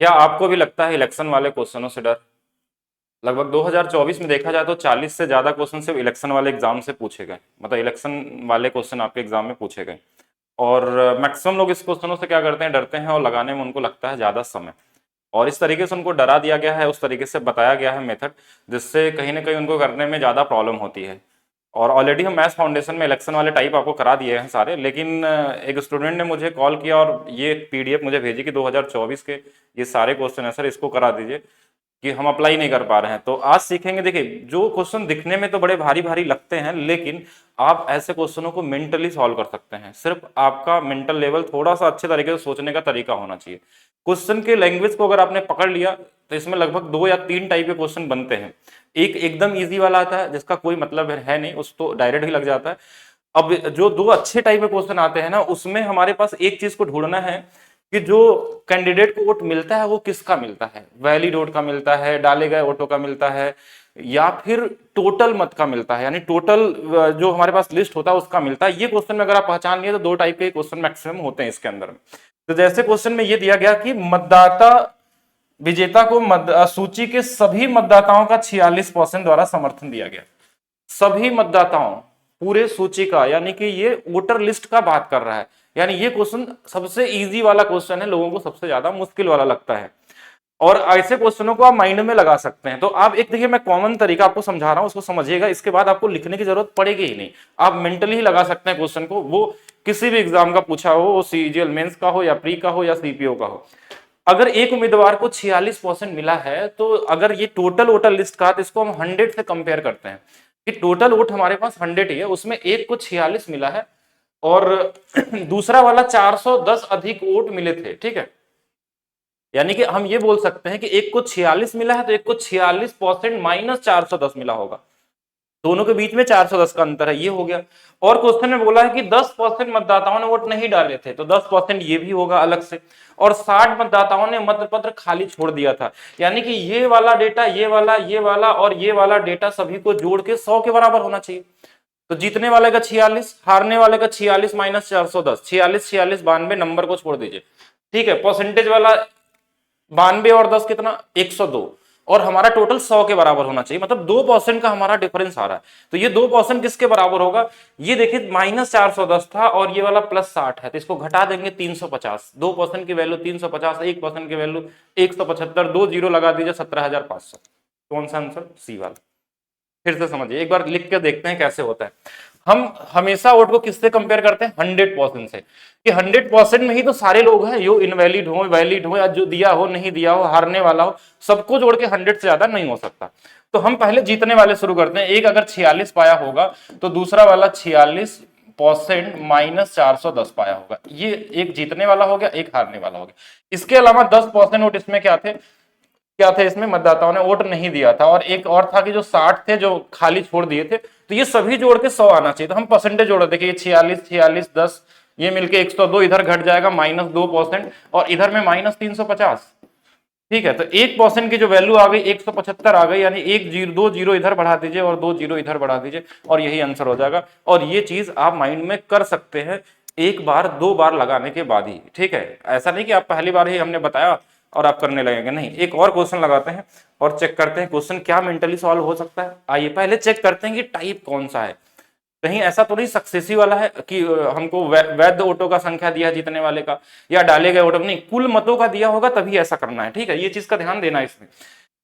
क्या आपको भी लगता है इलेक्शन वाले क्वेश्चनों से डर? लगभग 2024 में देखा जाए तो 40 से ज्यादा क्वेश्चन सिर्फ इलेक्शन वाले एग्जाम से पूछे गए, मतलब इलेक्शन वाले क्वेश्चन आपके एग्जाम में पूछे गए। और मैक्सिमम लोग इस क्वेश्चनों से क्या करते हैं, डरते हैं और लगाने में उनको लगता है ज्यादा समय। और इस तरीके से उनको डरा दिया गया है, उस तरीके से बताया गया है मेथड, जिससे कहीं ना कहीं उनको करने में ज्यादा प्रॉब्लम होती है। और ऑलरेडी हम मैथ्स फाउंडेशन में इलेक्शन वाले टाइप आपको करा दिए हैं सारे, लेकिन एक स्टूडेंट ने मुझे कॉल किया और ये पीडीएफ मुझे भेजी कि 2024 के ये सारे क्वेश्चन है सर, इसको करा दीजिए कि हम अप्लाई नहीं कर पा रहे हैं। तो आज सीखेंगे, देखिए जो क्वेश्चन दिखने में तो बड़े भारी भारी लगते हैं, लेकिन आप ऐसे क्वेश्चनों को मेंटली सॉल्व कर सकते हैं। सिर्फ आपका मेंटल लेवल थोड़ा सा अच्छे तरीके से सोचने का तरीका होना चाहिए। क्वेश्चन के लैंग्वेज को अगर आपने पकड़ लिया तो इसमें लगभग 2 या 3 टाइप के क्वेश्चन बनते हैं। एक एकदम इजी वाला आता है जिसका कोई मतलब है नहीं, उसको डायरेक्ट ही लग जाता है। अब जो 2 अच्छे टाइप के क्वेश्चन आते हैं ना, उसमें हमारे पास एक चीज को ढूंढना है कि जो कैंडिडेट को वोट मिलता है वो किसका मिलता है, वैलिड वोट का मिलता है, डाले गए वोटों का मिलता है, या फिर टोटल मत का मिलता है, यानी टोटल जो हमारे पास लिस्ट होता है उसका मिलता है। ये क्वेश्चन में अगर आप पहचान लिए तो 2 टाइप के क्वेश्चन मैक्सिमम होते हैं इसके अंदर। तो जैसे क्वेश्चन में ये दिया गया कि मतदाता विजेता को सूची के सभी मतदाताओं का 46% द्वारा समर्थन दिया गया। सभी मतदाताओं, पूरे सूची का, यानी कि ये वोटर लिस्ट का बात कर रहा है। यानी ये क्वेश्चन सबसे इजी वाला क्वेश्चन है, लोगों को सबसे ज्यादा मुश्किल वाला लगता है। और ऐसे क्वेश्चनों को आप माइंड में लगा सकते हैं। तो आप एक देखिए, मैं कॉमन तरीका आपको समझा रहा हूं, उसको समझिएगा, इसके बाद आपको लिखने की जरूरत पड़ेगी ही नहीं। आप मेंटली ही लगा सकते हैं क्वेश्चन को, वो किसी भी एग्जाम का पूछा हो, वो सीजीएल मेंस का हो या प्री का हो या सीपीओ का हो। अगर एक उम्मीदवार को 46% मिला है, तो अगर ये टोटल वोटर लिस्ट का, तो इसको हम 100 से कंपेयर करते हैं कि टोटल वोट हमारे पास 100 ही है, उसमें एक को 46 मिला है और दूसरा वाला 410 अधिक वोट मिले थे, ठीक है। यानी कि हम ये बोल सकते हैं कि एक को 46 मिला है तो एक को 46% माइनस 410 मिला होगा, दोनों के बीच में 410 का अंतर है, ये हो गया। और क्वेश्चन में बोला है कि 10% मतदाताओं ने वोट नहीं डाले थे, तो 10% ये भी होगा अलग से। और 60 मतदाताओं ने मत पत्र खाली छोड़ दिया था, यानी कि ये वाला डेटा, ये वाला और ये वाला डेटा सभी को जोड़ के 100 के बराबर होना चाहिए। तो जीतने वाले का 46, हारने वाले का 46 माइनस 410, 46 46 92, नंबर को छोड़ दीजिए, ठीक है। परसेंटेज वाला 92 और 10 कितना, 102, और हमारा टोटल 100 के बराबर होना चाहिए, मतलब 2% का हमारा डिफरेंस आ रहा है। तो ये 2% किसके बराबर होगा, ये देखिए माइनस 410 था और ये वाला प्लस 60 है, तो इसको घटा देंगे 350। 2% की वैल्यू 350, 1% की वैल्यू 175, 2 जीरो लगा दीजिए 17,500। कौन सा आंसर, सी वाला। फिर से समझिए, एक बार लिख के देखते हैं कैसे होता है। हम हमेशा वोट को किससे कंपेयर करते हैं, 100% से, कि 100% में ही तो सारे लोग हैं, जो इनवैलिड हो, वैलिड हो, या जो दिया हो, नहीं दिया हो, हारने वाला हो, सबको जोड़ के 100 से ज्यादा नहीं हो सकता। तो हम पहले जीतने वाले शुरू करते हैं। एक अगर 46 पाया होगा तो दूसरा वाला 46% माइनस 410 पाया होगा, ये एक जीतने वाला हो गया, एक हारने वाला हो गया। इसके अलावा 10% वोट इसमें क्या थे इसमें, मतदाताओं ने वोट नहीं दिया था, और एक और था कि जो 60 थे जो खाली छोड़ दिए थे, तो ये सभी जोड़ के 100 आना चाहिए। तो हम परसेंटेज जोड़, देखिए 46 46 10, ये मिलके 102, इधर घट जाएगा माइनस 2%, और इधर में माइनस 350, ठीक है। तो 1% की जो वैल्यू आ गई 175 आ गई, यानी 2 जीरो इधर बढ़ा दीजिए और 2 जीरो इधर बढ़ा दीजिए, और यही आंसर हो जाएगा। और ये चीज आप माइंड में कर सकते हैं एक बार 2 बार लगाने के बाद ही, ठीक है। ऐसा नहीं कि आप पहली बार ही हमने बताया और आप करने लगेंगे, नहीं। एक और क्वेश्चन लगाते हैं और चेक करते हैं क्वेश्चन क्या मेंटली सॉल्व हो सकता है। आइए पहले चेक करते हैं कि टाइप कौन सा है। कहीं ऐसा तो नहीं सक्सेसिव वाला है कि हमको वैध वोटों का संख्या दिया जीतने वाले का, या डाले गए वोटों, नहीं, कुल मतों का दिया होगा तभी ऐसा करना है, ठीक है। ये चीज का ध्यान देना है इसमें,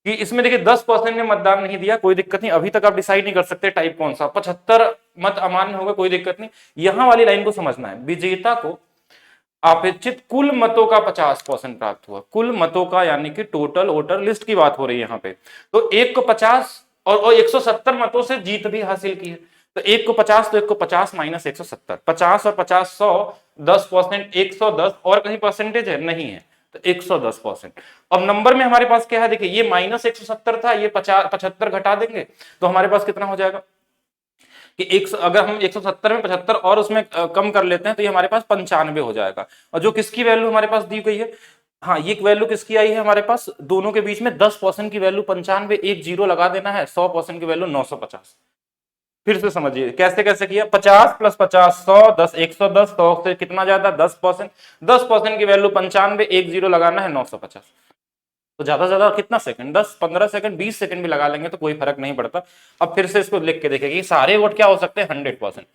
कि इसमें देखिए 10% ने मतदान नहीं दिया, कोई दिक्कत नहीं, अभी तक आप डिसाइड नहीं कर सकते टाइप कौन सा। 75 मत अमान्य होगा, कोई दिक्कत नहीं। यहां वाली लाइन को समझना है, विजेता को अपेक्षित कुल मतों का 50% प्राप्त हुआ, कुल मतों का, यानी कि टोटल वोटर लिस्ट की बात हो रही है यहाँ पे। तो एक को 50 और 170 मतों से जीत भी हासिल की है, तो एक को 50, तो एक को 50 माइनस 170, 50 और 50 100, 10%, 110, और कहीं परसेंटेज है नहीं है, तो 110%। अब नंबर में हमारे पास क्या है, देखिए ये माइनस 170 था, ये 75 घटा देंगे तो हमारे पास कितना हो जाएगा कि अगर हम 170 में 75 और उसमें कम कर लेते हैं तो ये हमारे पास 95 हो जाएगा। और जो किसकी वैल्यू हमारे पास दी गई है, हाँ ये वैल्यू किसकी आई है हमारे पास, दोनों के बीच में 10% की वैल्यू 95, एक जीरो लगा देना है, 100% की वैल्यू 950। फिर से समझिए कैसे कैसे किया, 50 प्लस 50 100, 10 110, 100 से कितना ज्यादा 10%, 10% की वैल्यू 95, एक जीरो लगाना है 950। तो ज्यादा से ज्यादा कितना सेकंड, 10-15 सेकंड, 20 सेकंड भी लगा लेंगे तो कोई फर्क नहीं पड़ता। अब फिर से इसको लिख के देखेंगे सारे वोट क्या हो सकते हैं 100%,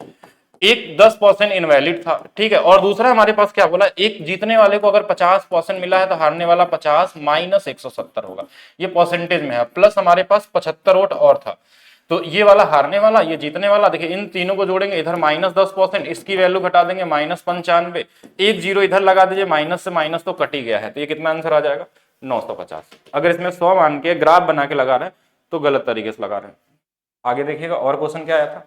एक 10% इनवैलिड था, ठीक है। और दूसरा हमारे पास क्या बोला, एक जीतने वाले को अगर 50% मिला है तो हारने वाला 50 माइनस 170 होगा, ये परसेंटेज में है। प्लस हमारे पास 75 वोट और था, तो ये वाला हारने वाला, ये जीतने वाला। देखिए इन तीनों को जोड़ेंगे, इधर -10%, इसकी वैल्यू घटा देंगे -95, एक जीरो इधर लगा दीजिए, माइनस से माइनस तो कट ही गया है, तो ये कितना आंसर आ जाएगा 950। अगर इसमें 100 मान के ग्राफ बना के लगा रहे हैं तो गलत तरीके से लगा रहे हैं। आगे देखिएगा और क्वेश्चन क्या आया था।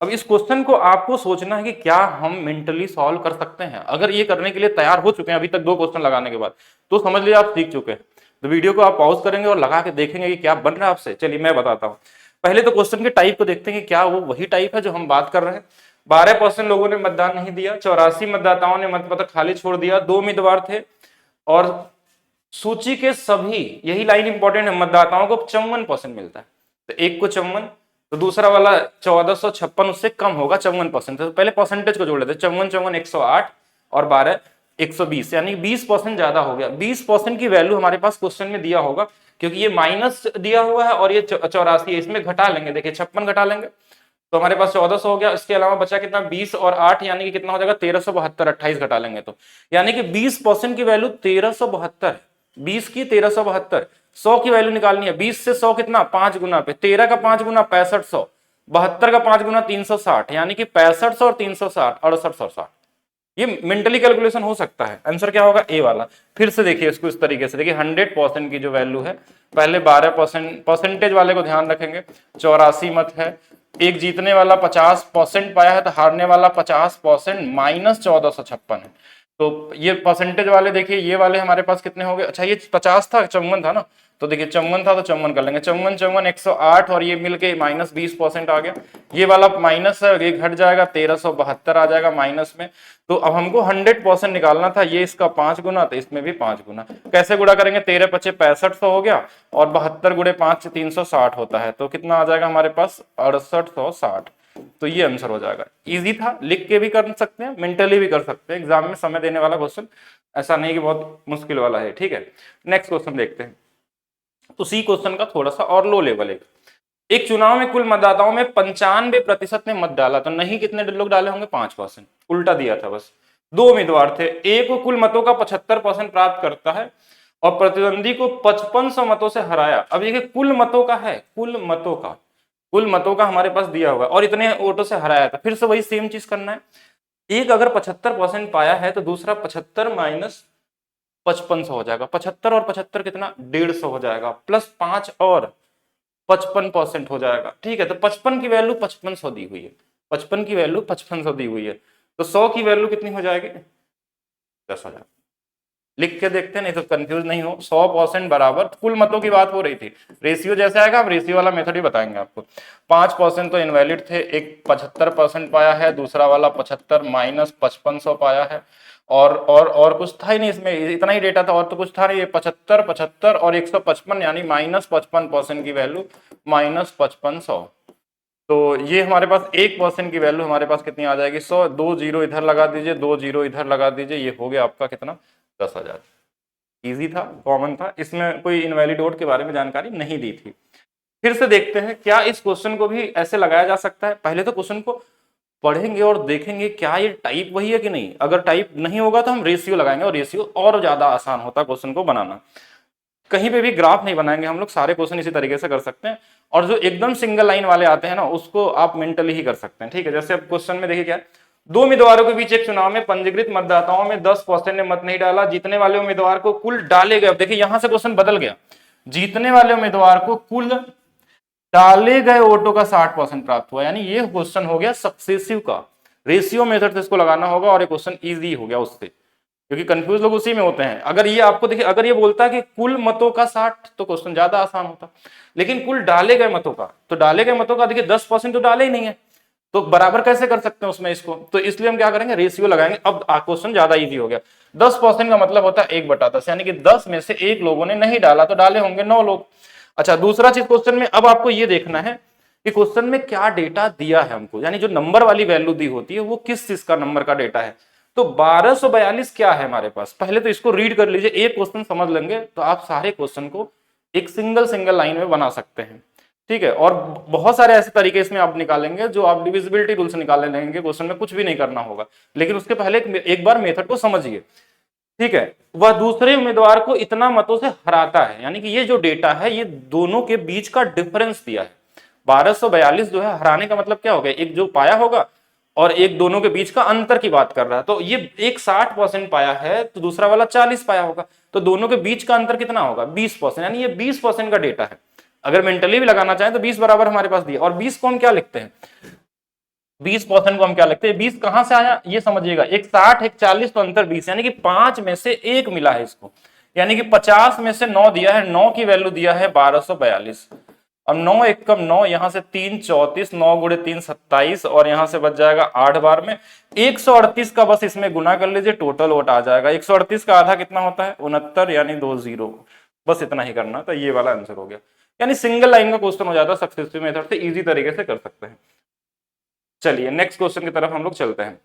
अब इस क्वेश्चन को आपको सोचना है कि क्या हम मेंटली सॉल्व कर सकते हैं। अगर ये करने के लिए तैयार हो चुके हैं अभी तक 2 क्वेश्चन लगाने के बाद, तो समझ लीजिए आप सीख चुके हैं। तो वीडियो को आप पॉज करेंगे और लगा के देखेंगे कि क्या बन रहा है आपसे। चलिए मैं बताता हूँ। पहले तो क्वेश्चन के टाइप को देखते हैं कि क्या वो वही टाइप है जो हम बात कर रहे हैं। 12% लोगों ने मतदान नहीं दिया, 84 मतदाताओं ने मतपत्र खाली छोड़ दिया, 2 उम्मीदवार थे और सूची के सभी, यही लाइन इंपॉर्टेंट है, मतदाताओं को 54% मिलता है। तो एक को 54, तो दूसरा वाला 1456 उससे कम होगा 54%। तो पहले परसेंटेज को जोड़ लेते, 54 108 और 12 120, यानी 20% ज्यादा हो गया। 20% की वैल्यू हमारे पास क्वेश्चन में दिया होगा, क्योंकि ये माइनस दिया हुआ है और ये 84 है, इसमें घटा लेंगे। देखिए 56 घटा लेंगे तो हमारे पास 1400 हो गया। इसके अलावा बचा कितना 20 और 8, यानी कि कितना हो जाएगा 1372। 28 घटा लेंगे तो यानी कि 20% की वैल्यू 1372, 20 की 1372। 100 की वैल्यू निकालनी है, 20 से 100 कितना 5 गुना पे, 13 का 5 गुना 6500, 72 का 5 गुना 360, यानी कि 6500 और 360 6860। ये मेंटली कैलकुलेशन हो सकता है। आंसर क्या होगा ए वाला। फिर से देखिए इसको इस तरीके से, देखिए 100% की जो वैल्यू है, पहले 12% परसेंटेज वाले को ध्यान रखेंगे, 84 मत है, एक जीतने वाला 50% पाया है तो हारने वाला 50% माइनस 1456 है। तो ये परसेंटेज वाले देखिए, ये वाले हमारे पास कितने हो गए, अच्छा ये 50 था, 54 था ना, तो देखिए 54 था तो 54 कर लेंगे, 54 108 और ये मिलके माइनस 20% आ गया। ये वाला माइनस है, ये घट जाएगा 1372 आ जाएगा माइनस में। तो अब हमको 100% निकालना था, ये इसका 5 गुना तो इसमें भी 5 गुना। कैसे गुणा करेंगे, 13 पचे 6500 हो गया और 72 गुणे 5 से 360 होता है, तो कितना आ जाएगा हमारे पास 6860। तो ये आंसर हो जाएगा। इजी था, लिख के भी कर सकते हैं, मेंटली भी कर सकते हैं। एग्जाम में समय देने वाला क्वेश्चन, ऐसा नहीं कि बहुत मुश्किल वाला है, ठीक है। नेक्स्ट क्वेश्चन देखते हैं। उसी क्वेश्चन का थोड़ा सा और लो लेवल है। एक चुनाव में कुल मतदाताओं में 95% ने मत डाला, तो नहीं कितने लोग डाले होंगे 5%, उल्टा दिया था बस। 2 उम्मीदवार थे, एक को कुल मतों का 75% प्राप्त करता है और प्रतिद्वंदी को 5500 मतों से हराया। अब ये कुल मतों का है, कुल मतों का हमारे पास दिया हुआ और इतने वोटों से हराया था। फिर से वही सेम चीज करना है। एक अगर 75% पाया है तो दूसरा 75 माइनस 5500 हो जाएगा। 75 और 75 कितना 150 हो जाएगा, प्लस 5 और 55% हो जाएगा, ठीक है। तो 55 की वैल्यू 5500 दी हुई है, 55 की वैल्यू 5500 दी हुई है, तो 100 की वैल्यू कितनी हो जाएगी 10,000। लिख के देखते हैं नहीं तो कंफ्यूज नहीं हो। 100% बराबर कुल मतों की बात हो रही थी, रेशियो जैसे आएगा हम रेशियो वाला मेथड ही बताएंगे आपको। 5% तो इनवैलिड थे, एक 75% पाया है, दूसरा वाला 75 माइनस 5500 पाया है और कुछ था ही नहीं इसमें, इतना ही डेटा था और तो कुछ था नहीं। 75 75 और 155 यानी माइनस 55% की वैल्यू माइनस 5500। तो ये हमारे पास 1% की वैल्यू हमारे पास कितनी आ जाएगी 100। 2 जीरो इधर लगा दीजिए, 2 जीरो इधर लगा दीजिए, ये हो गया आपका कितना 10,000। इजी था, कॉमन था, इसमें कोई इनवैलिड वोट के बारे में जानकारी नहीं दी थी। फिर से देखते हैं क्या इस क्वेश्चन को भी ऐसे लगाया जा सकता है। पहले तो क्वेश्चन को पढ़ेंगे और देखेंगे क्या ये टाइप वही है कि नहीं। अगर टाइप नहीं होगा तो हम रेशियो लगाएंगे और रेशियो और ज्यादा आसान होता है क्वेश्चन को बनाना। कहीं पे भी ग्राफ नहीं बनाएंगे हम लोग, सारे क्वेश्चन इसी तरीके से कर सकते हैं। और जो एकदम सिंगल लाइन वाले आते हैं ना उसको आप मेंटली ही कर सकते हैं, ठीक है। जैसे अब क्वेश्चन में देखिए क्या, 2 उम्मीदवारों के बीच एक चुनाव में पंजीकृत मतदाताओं में 10% ने मत नहीं डाला, जीतने वाले उम्मीदवार को कुल डाले गए। देखिए यहां से क्वेश्चन बदल गया, जीतने वाले उम्मीदवार को कुल डाले गए वोटों का 60% प्राप्त हुआ, यानी ये क्वेश्चन हो गया सक्सेसिव का। रेशियो मेथड से इसको लगाना होगा और ये क्वेश्चन इजी हो गया उससे, क्योंकि कंफ्यूज लोग उसी में होते हैं। अगर ये आपको देखिए, अगर ये बोलता है कि कुल मतों का 60 तो क्वेश्चन ज्यादा आसान होता, लेकिन कुल डाले गए मतों का, तो डाले गए मतों का देखिए 10% तो डाले ही नहीं है, तो बराबर कैसे कर सकते हैं उसमें इसको। तो इसलिए हम क्या करेंगे रेशियो लगाएंगे। अब क्वेश्चन ज्यादा इजी हो गया। 10% का मतलब होता है 1/10, यानी कि 10 में से 1 लोगों ने नहीं डाला तो डाले होंगे 9 लोग। अच्छा दूसरा चीज क्वेश्चन में अब आपको ये देखना है कि क्वेश्चन में क्या डेटा दिया है हमको, यानी जो नंबर वाली वैल्यू दी होती है वो किस चीज का नंबर का डेटा है। तो 1242 क्या है हमारे पास, पहले तो इसको रीड कर लीजिए, एक क्वेश्चन समझ लेंगे तो आप सारे क्वेश्चन को एक सिंगल लाइन में बना सकते हैं, ठीक है। और बहुत सारे ऐसे तरीके इसमें आप निकालेंगे जो आप डिविजिबिलिटी रूल से निकालने लेंगे, क्वेश्चन में कुछ भी नहीं करना होगा, लेकिन उसके पहले एक बार मेथड को समझिए, ठीक है। वह दूसरे उम्मीदवार को इतना मतों से हराता है, यानी कि ये जो डेटा है ये दोनों के बीच का डिफरेंस दिया है। 1242 जो है हराने का मतलब क्या हो गया, एक जो पाया होगा और एक दोनों के बीच का अंतर की बात कर रहा है, तो ये एक 60% पाया है तो दूसरा वाला 40 पाया होगा, तो दोनों के बीच का अंतर कितना होगा 20%, यानी ये 20% का डेटा है। अगर मेंटली भी लगाना चाहें तो 20 बराबर हमारे पास दिया, और 20 को हम क्या लिखते हैं, 20% को हम क्या लिखते हैं, 20 कहां से आया ये समझिएगा, एक 60 एक 40 तो अंतर 20, यानी कि 5 में से 1 मिला है इसको, यानी कि 50 में से 9 दिया है, 9 की वैल्यू दिया है 1242। अब 9 एकम 9, यहां से 3 34, 9 गुणे 3 27, और यहां से बच जाएगा 8 बार में 138 का बस इसमें गुना कर लीजिए, टोटल वोट आ जाएगा। 138 का आधा कितना होता है 69, यानी 20, बस इतना ही करना, तो ये वाला आंसर हो गया। यानी सिंगल लाइन का क्वेश्चन हो जाता है, सक्सेसिव मेथड से इजी तरीके से कर सकते हैं। चलिए नेक्स्ट क्वेश्चन की तरफ हम लोग चलते हैं।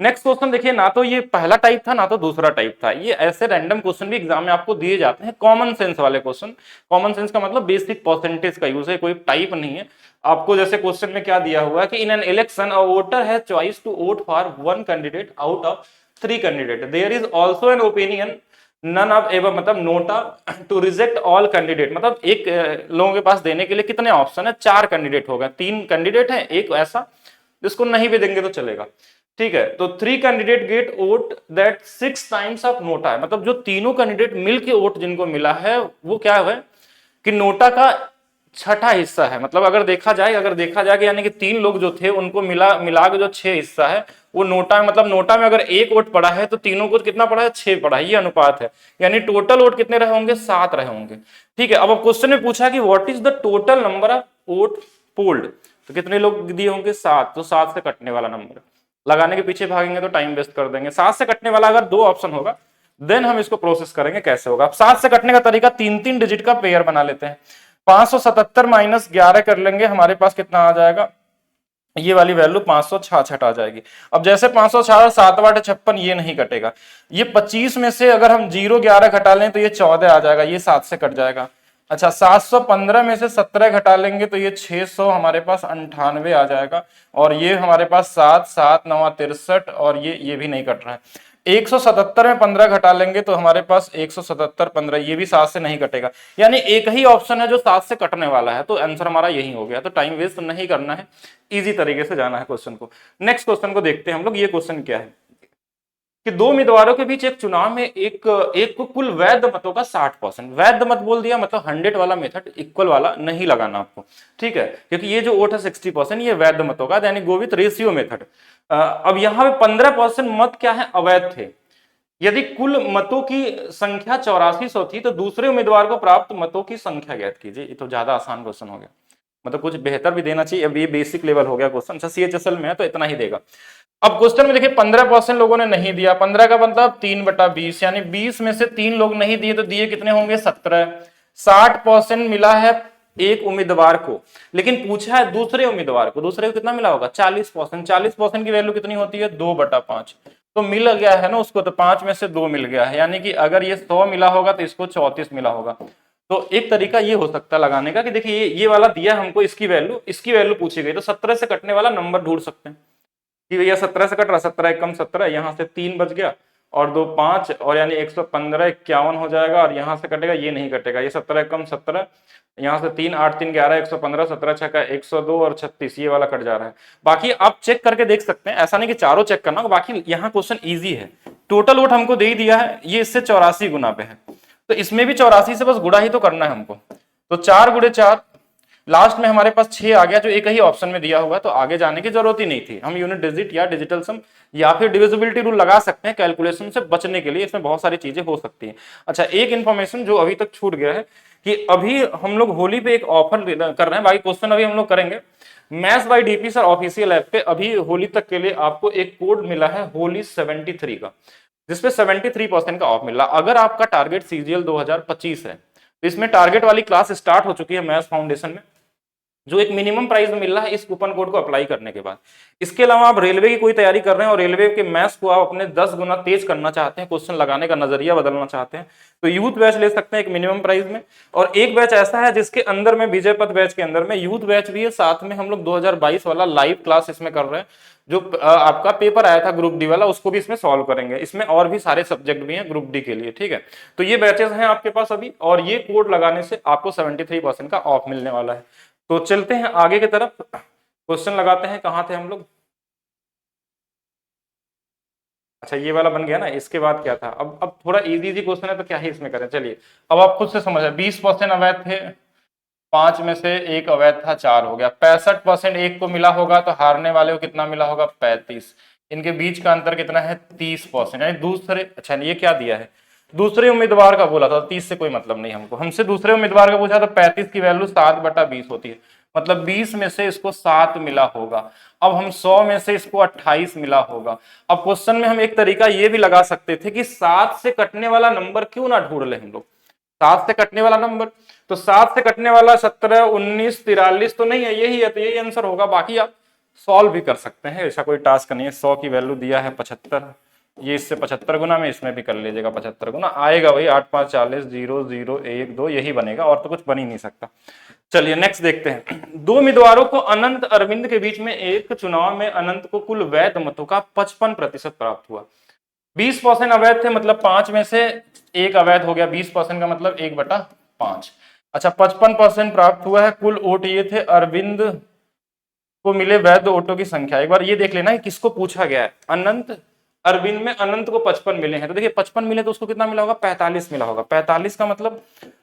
नेक्स्ट क्वेश्चन देखिए, ना तो ये पहला टाइप था ना तो दूसरा टाइप था, ये ऐसे रैंडम क्वेश्चन भी एग्जाम में आपको दिए जाते हैं, कॉमन सेंस वाले क्वेश्चन। कॉमन सेंस का मतलब बेसिक परसेंटेज का यूज है, कोई टाइप नहीं है। आपको जैसे क्वेश्चन में क्या दिया हुआ है कि in an election a voter has choice to vote for one candidate out of 3 candidate, there is also an opinion none of ever, मतलब NOTA to reject all candidate, मतलब एक लोगों के पास देने के लिए कितने ऑप्शन है, 4 कैंडिडेट हो गए, 3 कैंडिडेट है, एक ऐसा जिसको नहीं भी देंगे तो चलेगा, ठीक है। तो 3 candidate get vote that 6 times of NOTA है, मतलब जो तीनों कैंडिडेट मिलके वोट जिनको मिला है वो क्या है कि नोटा का छठा हिस्सा है। मतलब अगर देखा जाए कि यानी कि 3 लोग जो थे उनको मिला के जो 6 हिस्सा है वो नोटा में, मतलब नोटा में अगर 1 वोट पड़ा है तो तीनों को कितना पड़ा है 6 पड़ा है, ये अनुपात है। यानी टोटल वोट कितने रहे होंगे 7 रहे होंगे, ठीक है। अब क्वेश्चन में पूछा कि what is the total number of vote polled, तो कितने लोग दिए होंगे 7, तो 7 से कटने वाला नंबर लगाने के पीछे भागेंगे तो टाइम वेस्ट कर देंगे। 7 से कटने वाला अगर 2 ऑप्शन होगा देन हम इसको प्रोसेस करेंगे कैसे होगा। अब 7 से कटने का तरीका 3-3 डिजिट का पेयर बना लेते हैं। 577 माइनस 11 कर लेंगे, हमारे पास कितना आ जाएगा, ये वाली वैल्यू 566 आ जाएगी। अब जैसे 566 7 8 56 ये नहीं कटेगा, ये 25 में से अगर हम 0 11 घटा लें तो ये 14 आ जाएगा, ये 7 से कट जाएगा। अच्छा 715 में से 17 घटा लेंगे तो ये 600 हमारे पास 98 आ जाएगा, और ये हमारे पास 7 7 9 63, और ये भी नहीं कट रहा है। 177 में 15 घटा लेंगे तो हमारे पास 177 15, ये भी 7 से नहीं कटेगा, यानी एक ही ऑप्शन है जो 7 से कटने वाला है, तो आंसर हमारा यही हो गया। तो टाइम वेस्ट नहीं करना है, इजी तरीके से जाना है क्वेश्चन को। नेक्स्ट क्वेश्चन को देखते हैं हम लोग। ये क्वेश्चन क्या है कि 2 उम्मीदवारों के बीच एक चुनाव में एक को कुल वैध मतों का 60%, वैध मत बोल दिया मतलब 100 वाला मेथड इक्वल वाला नहीं लगाना आपको, ठीक है, क्योंकि ये जो वोट है 60% ये वैध मतों का, यानी गो विथ रेशियो मेथड। अब यहाँ पे 15% मत क्या है अवैध थे। यदि कुल मतों की संख्या 8400 थी तो दूसरे उम्मीदवार को प्राप्त मतों की संख्या ज्ञात कीजिए। ये तो ज्यादा आसान क्वेश्चन हो गया, मतलब कुछ बेहतर भी देना चाहिए। अब ये बेसिक लेवल हो गया क्वेश्चन, अच्छा CHSL में है तो इतना ही देगा। अब क्वेश्चन में देखिए 15% लोगों ने नहीं दिया, 15 का मतलब 3/20, यानी 20 में से 3 लोग नहीं दिए तो दिए कितने होंगे 17। 60% मिला है एक उम्मीदवार को, लेकिन पूछा है दूसरे उम्मीदवार को, दूसरे को कितना मिला होगा 40%। 40% की वैल्यू कितनी होती है 2/5, तो मिल गया है ना उसको, तो 5 में से 2 मिल गया है, यानी कि अगर ये 100 मिला होगा तो इसको 34 मिला होगा। तो एक तरीका ये हो सकता है लगाने का कि देखिए ये वाला दिया हमको, इसकी वैल्यू पूछी गई, तो 17 से कटने वाला नंबर ढूंढ सकते हैं कि भैया 17 से कट रहा, 17 एकम 17, यहाँ से 3 बच गया और 2 5, और यानी 115 51 हो जाएगा, और यहाँ से कटेगा ये नहीं कटेगा, ये 17 एकम 17, यहाँ से 3 8 3 11 115, 17 छक्का 102 और 36 ये वाला कट जा रहा है। बाकी आप चेक करके देख सकते हैं, ऐसा नहीं कि चारों चेक करना, बाकी यहाँ क्वेश्चन ईजी है। टोटल वोट हमको दे ही दिया है, ये इससे 84 गुना पे है, तो इसमें भी 84 से बस गुणा ही तो करना है हमको। तो 4 गुणे 4, लास्ट में हमारे पास 6 आ गया जो एक ही ऑप्शन में दिया हुआ है, तो आगे जाने की जरूरत ही नहीं थी। हम यूनिट डिजिट या डिजिटल सम या फिर डिविजिबिलिटी रूल लगा सकते हैं कैलकुलेशन से बचने के लिए, इसमें बहुत सारी चीजें हो सकती हैं। अच्छा एक इन्फॉर्मेशन जो अभी तक छूट गया है कि अभी हम लोग होली पे एक ऑफर कर रहे हैं, बाकी क्वेश्चन अभी हम लोग करेंगे। Maths by DP sir official app पे अभी होली तक के लिए आपको एक कोड मिला है होली 73 का, जिसपे 73% का ऑफ मिल रहा। अगर आपका टारगेट CGL 2025 है तो इसमें टारगेट वाली क्लास स्टार्ट हो चुकी है मैथ्स फाउंडेशन में, जो एक मिनिमम प्राइस मिल रहा है इस कूपन कोड को अप्लाई करने के बाद। इसके अलावा आप रेलवे की कोई तैयारी कर रहे हैं और रेलवे के मैथ्स को आप अपने 10 गुना तेज करना चाहते हैं, क्वेश्चन लगाने का नजरिया बदलना चाहते हैं, तो यूथ बैच ले सकते हैं एक मिनिमम प्राइस में। और एक बैच ऐसा है जिसके अंदर में विजय पथ बैच के अंदर में यूथ बैच भी है, साथ में हम लोग 2022 वाला लाइव क्लास इसमें कर रहे हैं। जो आपका पेपर आया था ग्रुप डी वाला उसको भी इसमें सॉल्व करेंगे। इसमें और भी सारे सब्जेक्ट भी हैं ग्रुप डी के लिए, ठीक है। तो ये बैचेस हैं आपके पास अभी, और ये कोड लगाने से आपको 73% का ऑफ मिलने वाला है। तो चलते हैं आगे की तरफ, क्वेश्चन लगाते हैं। कहाँ थे हम लोग? अच्छा ये वाला बन गया ना। इसके बाद क्या था? अब थोड़ा इजी इजी क्वेश्चन है तो क्या ही इसमें करें। चलिए अब आप खुद से समझ रहे, 20% अवैध थे, 5 में से एक अवैध था, 4 हो गया। 65% एक को मिला होगा तो हारने वाले को कितना मिला होगा? 35। इनके बीच का अंतर कितना है? 30%। यानी दूसरे, अच्छा ये क्या दिया है? दूसरे उम्मीदवार का बोला था, 30 से कोई मतलब नहीं हमको, हमसे दूसरे उम्मीदवार का पूछा तो 35 की वैल्यू 7/20 होती है, मतलब 20 में से इसको 7 मिला होगा। अब हम 100 में से इसको 28 मिला होगा। अब क्वेश्चन में हम एक तरीका ये भी लगा सकते थे कि 7 से कटने वाला नंबर क्यों ना ढूंढ ले हम लोग। 7 से कटने वाला नंबर, तो 7 से कटने वाला 17, 19, 43 तो नहीं है, यही है, तो यही आंसर होगा। बाकी आप सॉल्व भी कर सकते हैं, ऐसा कोई टास्क नहीं है। 100 की वैल्यू दिया है 75, ये इससे 75 गुना में इसमें भी कर लीजिएगा, 75 गुना आएगा वही 8 5 40, 0 0 1 2 यही बनेगा, और तो कुछ बन ही नहीं सकता। चलिए नेक्स्ट देखते हैं। दो उम्मीदवारों को अनंत अरविंद के बीच में एक चुनाव में अनंत को कुल वैध मतों का 55% प्राप्त हुआ। 20% अवैध थे, मतलब 5 में से एक अवैध हो गया, 20% का मतलब 1/5। अच्छा 55% प्राप्त हुआ है, कुल वोट ये थे, अरविंद को मिले वैध वोटों की संख्या। एक बार ये देख लेना है किसको पूछा गया है। अनंत अरविंद में अनंत को 55 मिले हैं, तो देखिए 55 मिले तो उसको कितना मिला होगा? 45 मिला होगा। 45 का मतलब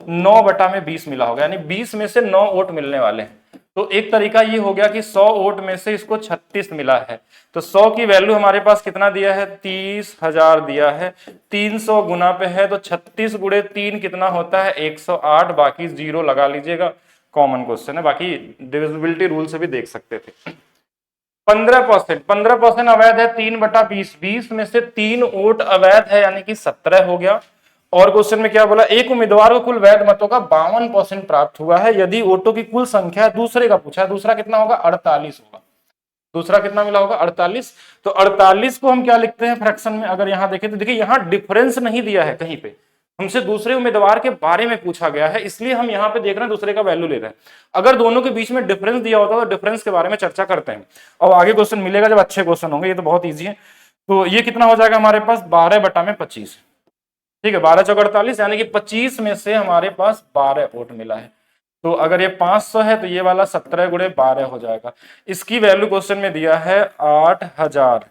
9/20 मिला होगा, यानी 20 में से 9 वोट मिलने वाले हैं। तो एक तरीका ये हो गया कि 100 वोट में से इसको 36 मिला है, तो 100 की वैल्यू हमारे पास कितना दिया है? 30,000 दिया है। 300 गुना पे है तो 36 गुणे 3 कितना होता है? 108, बाकी 0 लगा लीजिएगा, कॉमन क्वेश्चन है, बाकी डिविजिबिलिटी रूल से भी देख सकते थे। 15% अवैध है, 3/20, 20 में से 3 वोट अवैध है, यानी कि 17 हो गया। और क्वेश्चन में क्या बोला? एक उम्मीदवार को कुल वैध मतों का 52% प्राप्त हुआ है, यदि वोटों की कुल संख्या दूसरे का पूछा है, दूसरा कितना होगा? 48 होगा। दूसरा कितना मिला होगा? 48। तो 48 को हम क्या लिखते हैं फ्रैक्शन में? अगर यहां देखें तो देखिए यहां डिफरेंस नहीं दिया है कहीं पे, हमसे दूसरे उम्मीदवार के बारे में पूछा गया है, इसलिए हम यहाँ पे देख रहे हैं दूसरे का वैल्यू ले रहे हैं। अगर दोनों के बीच में डिफरेंस दिया होता तो डिफरेंस के बारे में चर्चा करते हैं, और आगे क्वेश्चन मिलेगा जब अच्छे क्वेश्चन होंगे, ये तो बहुत ईजी है। तो ये कितना हो जाएगा हमारे पास? 12/25, ठीक है, 12 चौक 48, यानी कि 25 में से हमारे पास 12 वोट मिला है। तो अगर ये 500 है तो ये वाला 17 गुणे 12 हो जाएगा। इसकी वैल्यू क्वेश्चन में दिया है 8000,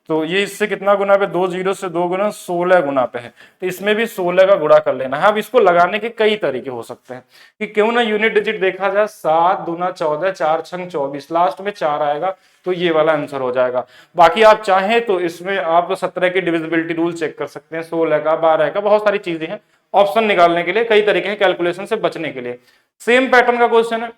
तो ये इससे कितना गुना पे? 2 0 से 2 गुना 16 गुना पे है, तो इसमें भी 16 का गुणा कर लेना है। अब इसको लगाने के कई तरीके हो सकते हैं कि क्यों ना यूनिट डिजिट देखा जाए। 7 दूना 14, 4 छंग 24, लास्ट में 4 आएगा, तो ये वाला आंसर हो जाएगा। बाकी आप चाहें तो इसमें आप 17 की डिविजिबिलिटी रूल चेक कर सकते हैं, 16 का, 12 का, बहुत सारी चीजें हैं ऑप्शन निकालने के लिए, कई तरीके हैं कैलकुलेशन से बचने के लिए। सेम पैटर्न का क्वेश्चन है।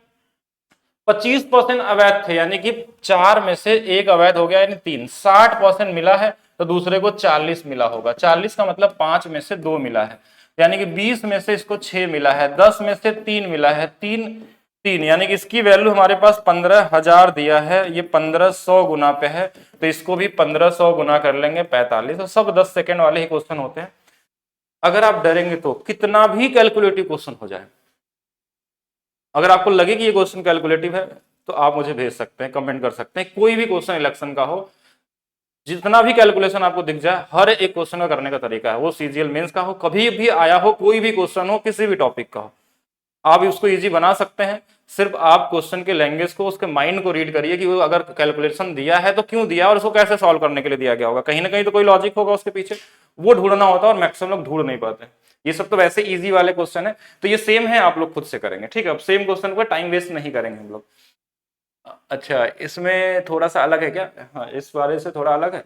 25% अवैध थे, यानी कि 4 में से एक अवैध हो गया, यानी 3। 60% मिला है तो दूसरे को 40 मिला होगा। 40 का मतलब 5 में से 2 मिला है, यानी कि 20 में से इसको 6 मिला है। 10 में से 3 मिला है, 3, यानी कि इसकी वैल्यू हमारे पास 15,000 दिया है, ये 1500 गुना पे है, तो इसको भी 1500 गुना कर लेंगे 45। तो सब 10 सेकेंड वाले ही क्वेश्चन होते हैं। अगर आप डरेंगे तो कितना भी कैलकुलेटिव क्वेश्चन हो जाए, अगर आपको लगे कि ये क्वेश्चन कैलकुलेटिव है तो आप मुझे भेज सकते हैं, कमेंट कर सकते हैं। कोई भी क्वेश्चन इलेक्शन का हो, जितना भी कैलकुलेशन आपको दिख जाए, हर एक क्वेश्चन का करने का तरीका है। वो सीजीएल मेंस का हो, कभी भी आया हो, कोई भी क्वेश्चन हो, किसी भी टॉपिक का हो, आप उसको इजी बना सकते हैं। सिर्फ आप क्वेश्चन के लैंग्वेज को, उसके माइंड को रीड करिए कि वो अगर कैलकुलेशन दिया है तो क्यों दिया और उसको कैसे सॉल्व करने के लिए दिया गया होगा। कहीं ना कहीं तो कोई लॉजिक होगा उसके पीछे, वो ढूंढना होता है, और मैक्सिमम लोग ढूंढ नहीं पाते। ये सब तो वैसे इजी वाले क्वेश्चन है, तो ये सेम है, आप लोग खुद से करेंगे, ठीक है। अब सेम क्वेश्चन को टाइम वेस्ट नहीं करेंगे हम लोग। अच्छा इसमें थोड़ा सा अलग है क्या? हाँ इस वाले से थोड़ा अलग है।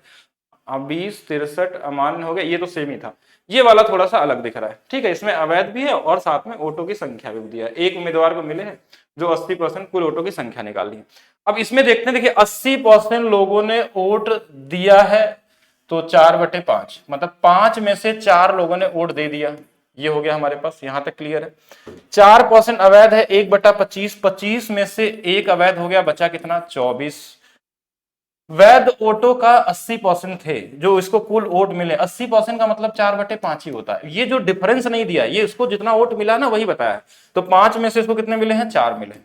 20 63 अमान्य हो गया, ये तो सेम ही था। ये वाला थोड़ा सा अलग दिख रहा है, ठीक है। इसमें अवैध भी है और साथ में वोटों की संख्या भी दिया है। एक उम्मीदवार को मिले हैं जो 80% कुल वोटों की संख्या निकाली है। अब इसमें देखते हैं, देखिए 80% लोगों ने वोट दिया है, तो 4/5, मतलब 5 में से 4 लोगों ने वोट दे दिया, ये हो गया हमारे पास, यहां तक क्लियर है। 4% अवैध है, 1/25, 25 में से 1 अवैध हो गया, बचा कितना 24। वैध वोटों का 80% थे, जो इसको कुल वोट मिले 80% का मतलब 4/5 ही होता है। ये जो डिफरेंस नहीं दिया, ये इसको जितना वोट मिला ना वही बताया। तो 5 में से इसको कितने मिले हैं, 4 मिले।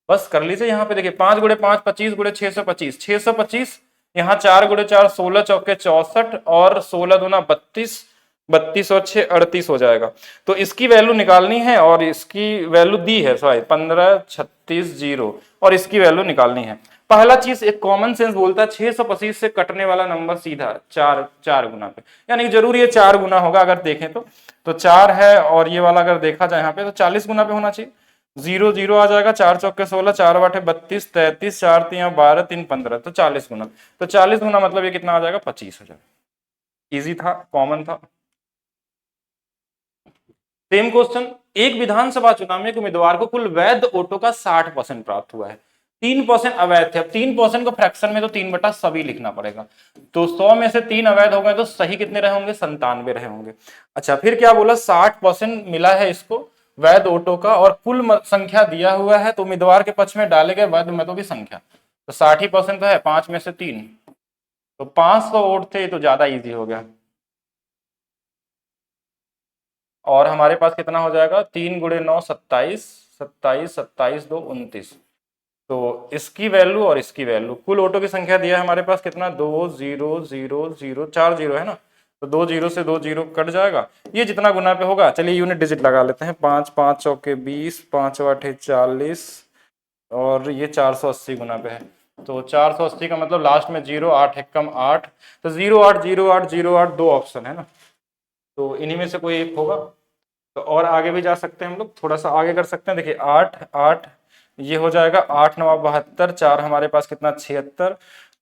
बस कर लीजिए यहाँ पे देखिए, 5 गुणे 5 25 गुणे 625, 625 यहाँ 4 गुणे 4 16 चौके 64 और 16 दूना 32, 32 और 6 38 हो जाएगा। तो इसकी वैल्यू निकालनी है और इसकी वैल्यू दी है, सॉरी 15 36 0, और इसकी वैल्यू निकालनी है। पहला चीज एक कॉमन सेंस बोलता है 625 से कटने वाला नंबर सीधा 4 गुना पे, यानी जरूरी है 4 गुना होगा अगर देखें तो 4 है, और ये वाला अगर देखा जाए यहाँ पे तो 40 गुना पे होना चाहिए। 0 0 आ जाएगा, 4 चौके 16, 4 बाटे 32, 33, 4 3 12, 3 15, तो 40 गुना। तो 40 गुना मतलब ये कितना आ जाएगा, 25 हो जाएगा। इजी था, कॉमन था। सेम क्वेश्चन, एक विधानसभा चुनाव में एक उम्मीदवार को कुल वैध वोटों का 60% प्राप्त हुआ है, 3% अवैध थे। अब 3% को फ्रैक्शन में तो 3 बटा सभी लिखना पड़ेगा। तो 100 में से 3 अवैध हो गए तो सही कितने रहे होंगे, 97 रहे होंगे। अच्छा फिर क्या बोला, 60% मिला है इसको वैध वोटों का, और कुल संख्या दिया हुआ है, तो उम्मीदवार के पक्ष में डाले गए वैध मतों की संख्या, तो 60% तो है, 5 में से 3, तो 500 वोट थे, तो ज्यादा इजी हो गया। और हमारे पास कितना हो जाएगा, 3 गुणे 9 27, 27 27 2 29। तो इसकी वैल्यू और इसकी वैल्यू, कुल वोटों की संख्या दिया है हमारे पास कितना, 2 0 0 0 4 0 है ना, तो 2 0 से 2 0 कट जाएगा। ये जितना गुना पे होगा, चलिए यूनिट डिजिट लगा लेते हैं, 5 5 चौके 20, 5 8 40, और ये 480 गुना पे है। तो 480 का मतलब लास्ट में 0, 8 एकम 8, तो 0 8 0 8 0 8 दो ऑप्शन है ना, तो इन्हीं में से कोई एक होगा। तो और आगे भी जा सकते हैं हम लोग, थोड़ा सा आगे कर सकते हैं, देखिए 8 8 ये हो जाएगा, 8 9 72, 4 हमारे पास कितना 76,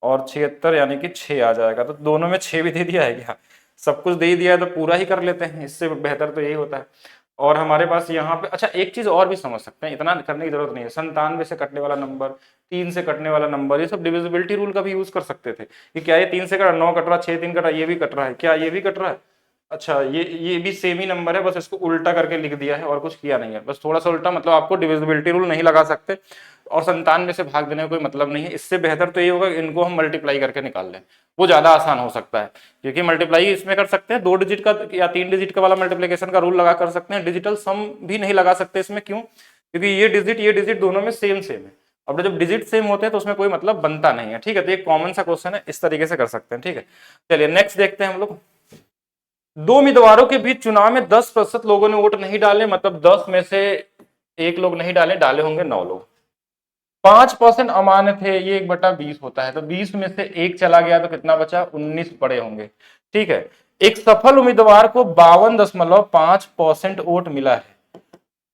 और 76 यानी कि 6 आ जाएगा। तो दोनों में 6 भी दे दिया है क्या, सब कुछ दे दिया है तो पूरा ही कर लेते हैं, इससे बेहतर तो यही होता है। और हमारे पास यहाँ पे अच्छा एक चीज और भी समझ सकते हैं, इतना करने की जरूरत नहीं है। 97 से कटने वाला नंबर, 3 से कटने वाला नंबर, ये सब डिविजिबिलिटी रूल का भी यूज कर सकते थे कि क्या ये 3 से कट रहा, 9 कट रहा, 6 3 कट रहा, ये भी कट रहा है, क्या ये भी कट रहा है। अच्छा ये भी सेम ही नंबर है, बस इसको उल्टा करके लिख दिया है और कुछ किया नहीं है, बस थोड़ा सा उल्टा, मतलब आपको डिविजिबिलिटी रूल नहीं लगा सकते और 97 से भाग देने का कोई मतलब नहीं है। इससे बेहतर तो ये होगा इनको हम मल्टीप्लाई करके निकाल लें, वो ज्यादा आसान हो सकता है, क्योंकि मल्टीप्लाई इसमें कर सकते हैं 2 डिजिट का या 3 डिजिट का वाला मल्टीप्लीकेशन का रूल लगा कर सकते हैं, डिजिटल सम भी नहीं लगा सकते इसमें। क्यों, क्योंकि ये डिजिट दोनों में सेम है, अब जब डिजिट सेम होते हैं तो उसमें कोई मतलब बनता नहीं है। ठीक है, तो एक कॉमन सा क्वेश्चन है, इस तरीके से कर सकते हैं। ठीक है, चलिए नेक्स्ट देखते हैं हम लोग। 2 उम्मीदवारों के बीच चुनाव में 10% लोगों ने वोट नहीं डाले, मतलब 10 में से 1 लोग नहीं डाले, डाले होंगे 9 लोग। 5% अमान्य थे, ये 1/20 होता है, तो 20 में से 1 चला गया तो कितना बचा, 19 पड़े होंगे। ठीक है, एक सफल उम्मीदवार को 52.5% वोट मिला है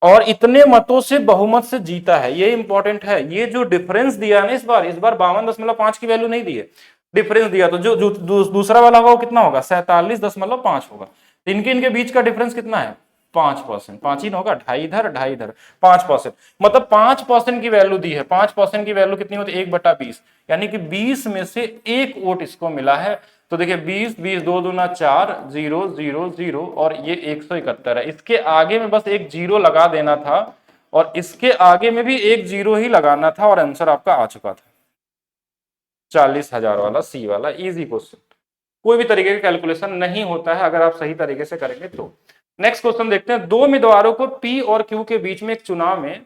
और इतने मतों से बहुमत से जीता है, ये इंपॉर्टेंट है। ये जो डिफरेंस दिया है ना इस बार 52.5 की वैल्यू नहीं दी है, डिफरेंस दिया, तो जो दूसरा वाला होगा वो कितना होगा, 47.5 होगा। इनके बीच का डिफरेंस कितना है, 5%, 5 ही ना होगा, 2.5 इधर 2.5 इधर, 5%, मतलब 5% की वैल्यू दी है। 5% की वैल्यू कितनी होती है, 1/20, यानी कि 20 में से 1 वोट इसको मिला है। तो देखिए 20 20 2 दूना 4 0 0 0 और ये 171 है। इसके आगे में बस एक जीरो लगा देना था और इसके आगे में भी एक जीरो ही लगाना था और आंसर आपका आ चुका था 40,000 वाला, सी वाला। इजी क्वेश्चन, कोई भी तरीके का कैलकुलेशन नहीं होता है अगर आप सही तरीके से करेंगे तो। नेक्स्ट क्वेश्चन देखते हैं। 2 उम्मीदवारों को पी और क्यू के बीच में एक चुनाव में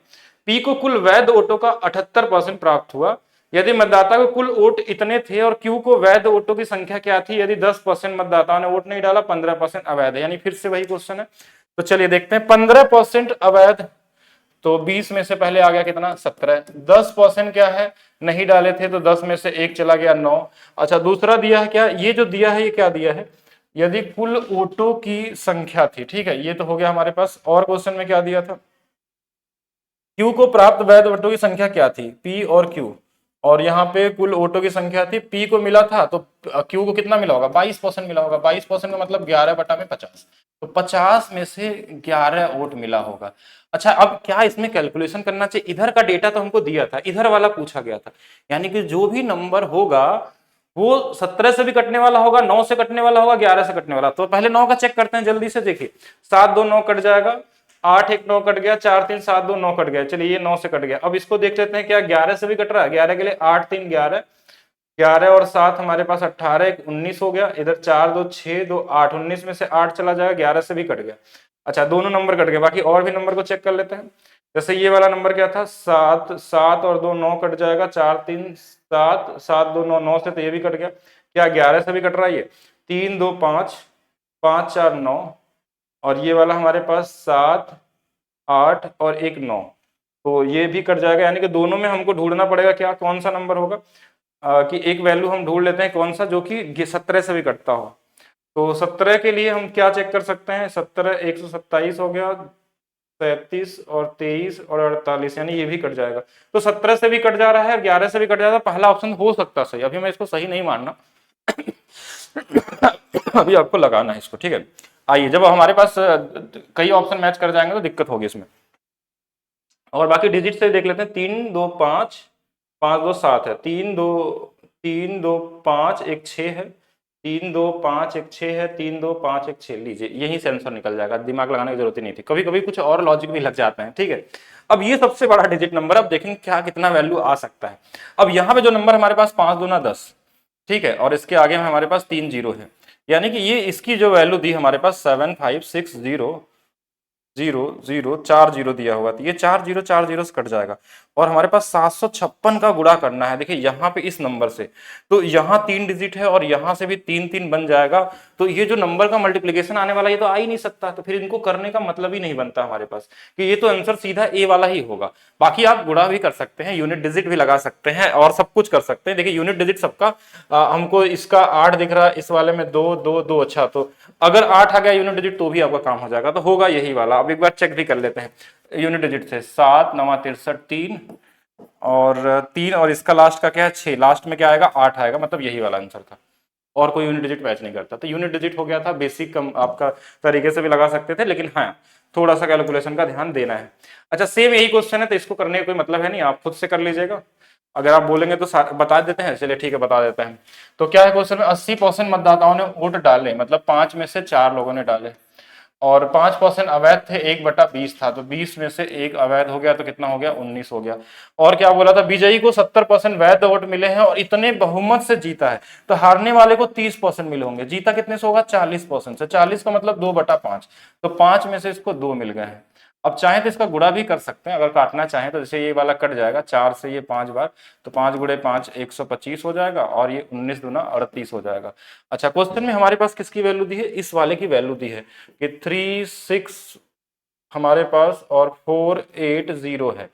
पी को कुल वैध वोटों का 78% प्राप्त हुआ, यदि मतदाता को कुल वोट इतने थे, और क्यू को वैध वोटों की संख्या क्या थी, यदि 10% मतदाताओं ने वोट नहीं डाला, 15% अवैध है, यानी फिर से वही क्वेश्चन है। तो चलिए देखते हैं, 15% अवैध, तो 20 में से पहले आ गया कितना, 17। 10% क्या है, नहीं डाले थे, तो 10 में से 1 चला गया, 9। अच्छा दूसरा दिया है क्या, ये जो दिया है ये क्या दिया है, यदि कुल वोटों की संख्या थी। ठीक है, ये तो हो गया हमारे पास। और क्वेश्चन में क्या दिया था, क्यू को प्राप्त वैध वोटों की संख्या क्या थी, पी और क्यू, और यहाँ पे कुल वोटों की संख्या थी, पी को मिला था तो क्यू को कितना मिला होगा, 22% मिला होगा। 22% का मतलब 11/50, तो 50 में से 11 वोट मिला होगा। अच्छा अब क्या इसमें कैलकुलेशन करना चाहिए, इधर का डेटा तो हमको दिया था, इधर वाला पूछा गया था, यानी कि जो भी नंबर होगा वो 17 से भी कटने वाला होगा, 9 से कटने वाला होगा, 11 से कटने वाला। तो पहले 9 का चेक करते हैं जल्दी से। देखिए 7 2 9 कट जाएगा, 8 1 9 कट गया, 4 3 7 2 9 कट गया। चलिए ये 9 से कट गया। अब इसको देख लेते हैं क्या 11 से भी कट रहा है। 11 के लिए 8 3 11, 11 और 7 हमारे पास 18, 19 हो गया। इधर 4 2 6 2 8, 19 में से 8 चला जाएगा, 11 से भी कट गया। अच्छा दोनों नंबर कट गए, बाकी और भी नंबर को चेक कर लेते हैं। जैसे ये वाला नंबर क्या था 7, 7 और 2 9 कट जाएगा, 4 3 7, 7 2 9, 9 से तो ये भी कट गया। क्या 11 से भी कट रहा है ये, 3 2 5, 5 4 9, और ये वाला हमारे पास 7 8 और 1 9, तो ये भी कट जाएगा। यानी कि दोनों में हमको ढूंढना पड़ेगा क्या कौन सा नंबर होगा, कि एक वैल्यू हम ढूंढ लेते हैं कौन सा जो कि 17 से भी कटता हो। तो 17 के लिए हम क्या चेक कर सकते हैं, 17 127 हो गया, 37 और 23 और 48, यानी ये भी कट जाएगा। तो 17 से भी कट जा रहा है और 11 से भी कट जाएगा। पहला ऑप्शन हो सकता है सही, अभी मैं इसको सही नहीं मानना अभी आपको लगाना है इसको, ठीक है। आइए जब हमारे पास कई ऑप्शन मैच कर जाएंगे तो दिक्कत होगी इसमें। और बाकी डिजिट से देख लेते हैं, 3 2 5, 5 2 7 है, 3 2 5 1 6 है, 3 2 5 1 6 है, 3 2 5 1 6। लीजिए यही से आंसर निकल जाएगा, दिमाग लगाने की जरूरत ही नहीं थी। कभी कभी कुछ और लॉजिक भी लग जाते हैं, ठीक है। अब ये सबसे बड़ा डिजिट नंबर, अब देखेंगे क्या कितना वैल्यू आ सकता है। अब यहाँ पे जो नंबर हमारे पास 5 दूना 10, ठीक है, और इसके आगे में हमारे पास 3 जीरो है, यानी कि ये इसकी जो वैल्यू दी हमारे पास 7560 4 जीरो दिया हुआ, तो ये 4 जीरो से कट जाएगा। और हमारे पास 756 का गुणा करना है, देखिए यहाँ पे इस नंबर से, तो यहाँ 3 डिजिट है और यहाँ से भी 3 3 बन जाएगा। तो ये जो नंबर का मल्टीप्लिकेशन आने वाला ये तो आ ही नहीं सकता, तो फिर इनको करने का मतलब ही नहीं बनता हमारे पास, कि ये तो आंसर सीधा ए वाला ही होगा। बाकी आप गुणा भी कर सकते हैं, यूनिट डिजिट भी लगा सकते हैं और सब कुछ कर सकते हैं। देखिए यूनिट डिजिट सबका हमको इसका 8 दिख रहा है, इस वाले में 2 2 2, अच्छा तो अगर 8 आ गया यूनिट डिजिट तो भी आपका काम हो जाएगा, तो होगा यही वाला। अब एक बार चेक भी कर लेते हैं यूनिट डिजिट से, 7 9 63 3 और 3 और इसका लास्ट का क्या है 6, लास्ट में क्या आएगा 8 आएगा, मतलब यही वाला आंसर था। और कोई यूनिट डिजिट मैच नहीं करता, तो यूनिट डिजिट हो गया था। बेसिक कम आपका तरीके से भी लगा सकते थे, लेकिन हाँ थोड़ा सा कैलकुलेशन का ध्यान देना है। अच्छा सेम यही क्वेश्चन है, तो इसको करने का कोई मतलब है नहीं, आप खुद से कर लीजिएगा। अगर आप बोलेंगे तो बता देते हैं, चलिए ठीक है बता देते हैं। तो क्या है क्वेश्चन में, 80% मतदाताओं ने वोट डाले, मतलब 5 में से 4 लोगों ने डाले, और 5% अवैध थे, 1/20 था, तो 20 में से 1 अवैध हो गया, तो कितना हो गया 19 हो गया। और क्या बोला था, विजयी को 70% वैध वोट मिले हैं और इतने बहुमत से जीता है, तो हारने वाले को 30% मिले होंगे। जीता कितने से होगा 40% से, 40 का मतलब 2/5, तो 5 में से इसको 2 मिल गए हैं। अब चाहे तो इसका गुणा भी कर सकते हैं, अगर काटना चाहें तो, जैसे ये वाला कट जाएगा 4 से ये 5 बार, तो 5 गुणे 5 125 हो जाएगा, और ये 19 दूना 38 हो जाएगा। अच्छा क्वेश्चन में हमारे पास किसकी वैल्यू दी है, इस वाले की वैल्यू दी है कि 36 हमारे पास और 480 है,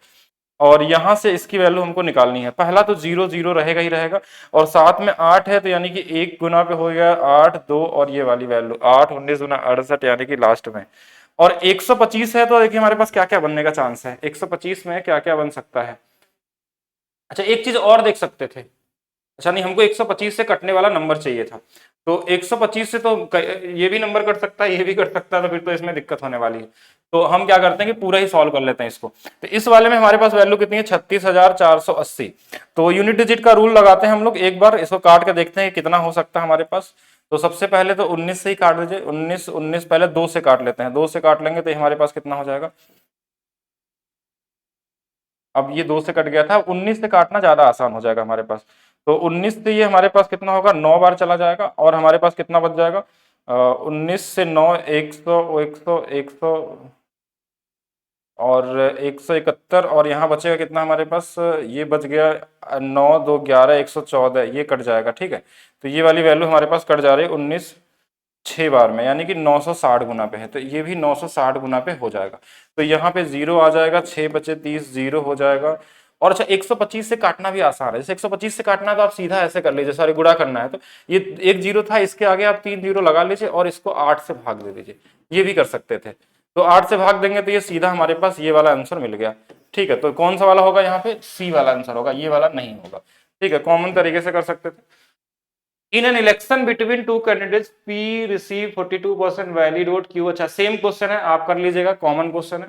और यहां से इसकी वैल्यू हमको निकालनी है। पहला तो 0 0 रहेगा ही रहेगा, और साथ में 8 है, तो यानी कि 1 गुना पे हो गया 8 2, और ये वाली वैल्यू 8 19 गुना 68, यानी कि लास्ट में। और 125 है, तो देखिए हमारे पास क्या क्या बनने का चांस है, 125 में क्या क्या बन सकता है। अच्छा एक चीज और देख सकते थे, अच्छा नहीं हमको 125 से कटने वाला नंबर चाहिए था, तो 125 से तो ये भी नंबर कट सकता है, ये भी कट सकता है, तो फिर तो इसमें दिक्कत होने वाली है। तो हम क्या करते हैं कि पूरा ही सॉल्व कर लेते हैं इसको। तो इस वाले में हमारे पास वैल्यू कितनी है 36,480, तो यूनिट डिजिट का रूल लगाते हैं हम लोग। एक बार इसको काट के देखते हैं कितना हो सकता है हमारे पास। तो सबसे पहले तो 19 से ही काट दीजिए, 19 19 पहले 2 से काट लेते हैं, 2 से काट लेंगे तो हमारे पास कितना हो जाएगा। अब ये 2 से कट गया था, 19 से काटना ज्यादा आसान हो जाएगा हमारे पास। तो 19 से ये हमारे पास कितना होगा 9 बार चला जाएगा, और हमारे पास कितना बच जाएगा 19 से 9 100 100 100 और 171, और यहाँ बचेगा कितना हमारे पास, ये बच गया 9 2 11 114, ये कट जाएगा, ठीक है। तो ये वाली वैल्यू हमारे पास कट जा रही है 19 6 बार में, यानी कि 960 गुना पे है, तो ये भी 960 गुना पे हो जाएगा। तो यहाँ पे 0 आ जाएगा, 6 बचे 30, 0 हो जाएगा। और अच्छा 125 से काटना भी आसान है, जैसे 125 से काटना है तो आप सीधा ऐसे कर लीजिए, सॉरी गुणा करना है तो ये एक 0 था, इसके आगे आप 3 0 लगा लीजिए और इसको 8 से भाग दे दीजिए, ये भी कर सकते थे। तो 8 से भाग देंगे तो ये सीधा हमारे पास ये वाला आंसर मिल गया, ठीक है। तो कौन सा वाला होगा यहाँ पे, सी वाला आंसर होगा, ये वाला नहीं होगा, ठीक है। कॉमन तरीके से कर सकते थे। In an election between two candidates, P receive 42% valid vote, Q, अच्छा सेम क्वेश्चन है, आप कर लीजिएगा, कॉमन क्वेश्चन है,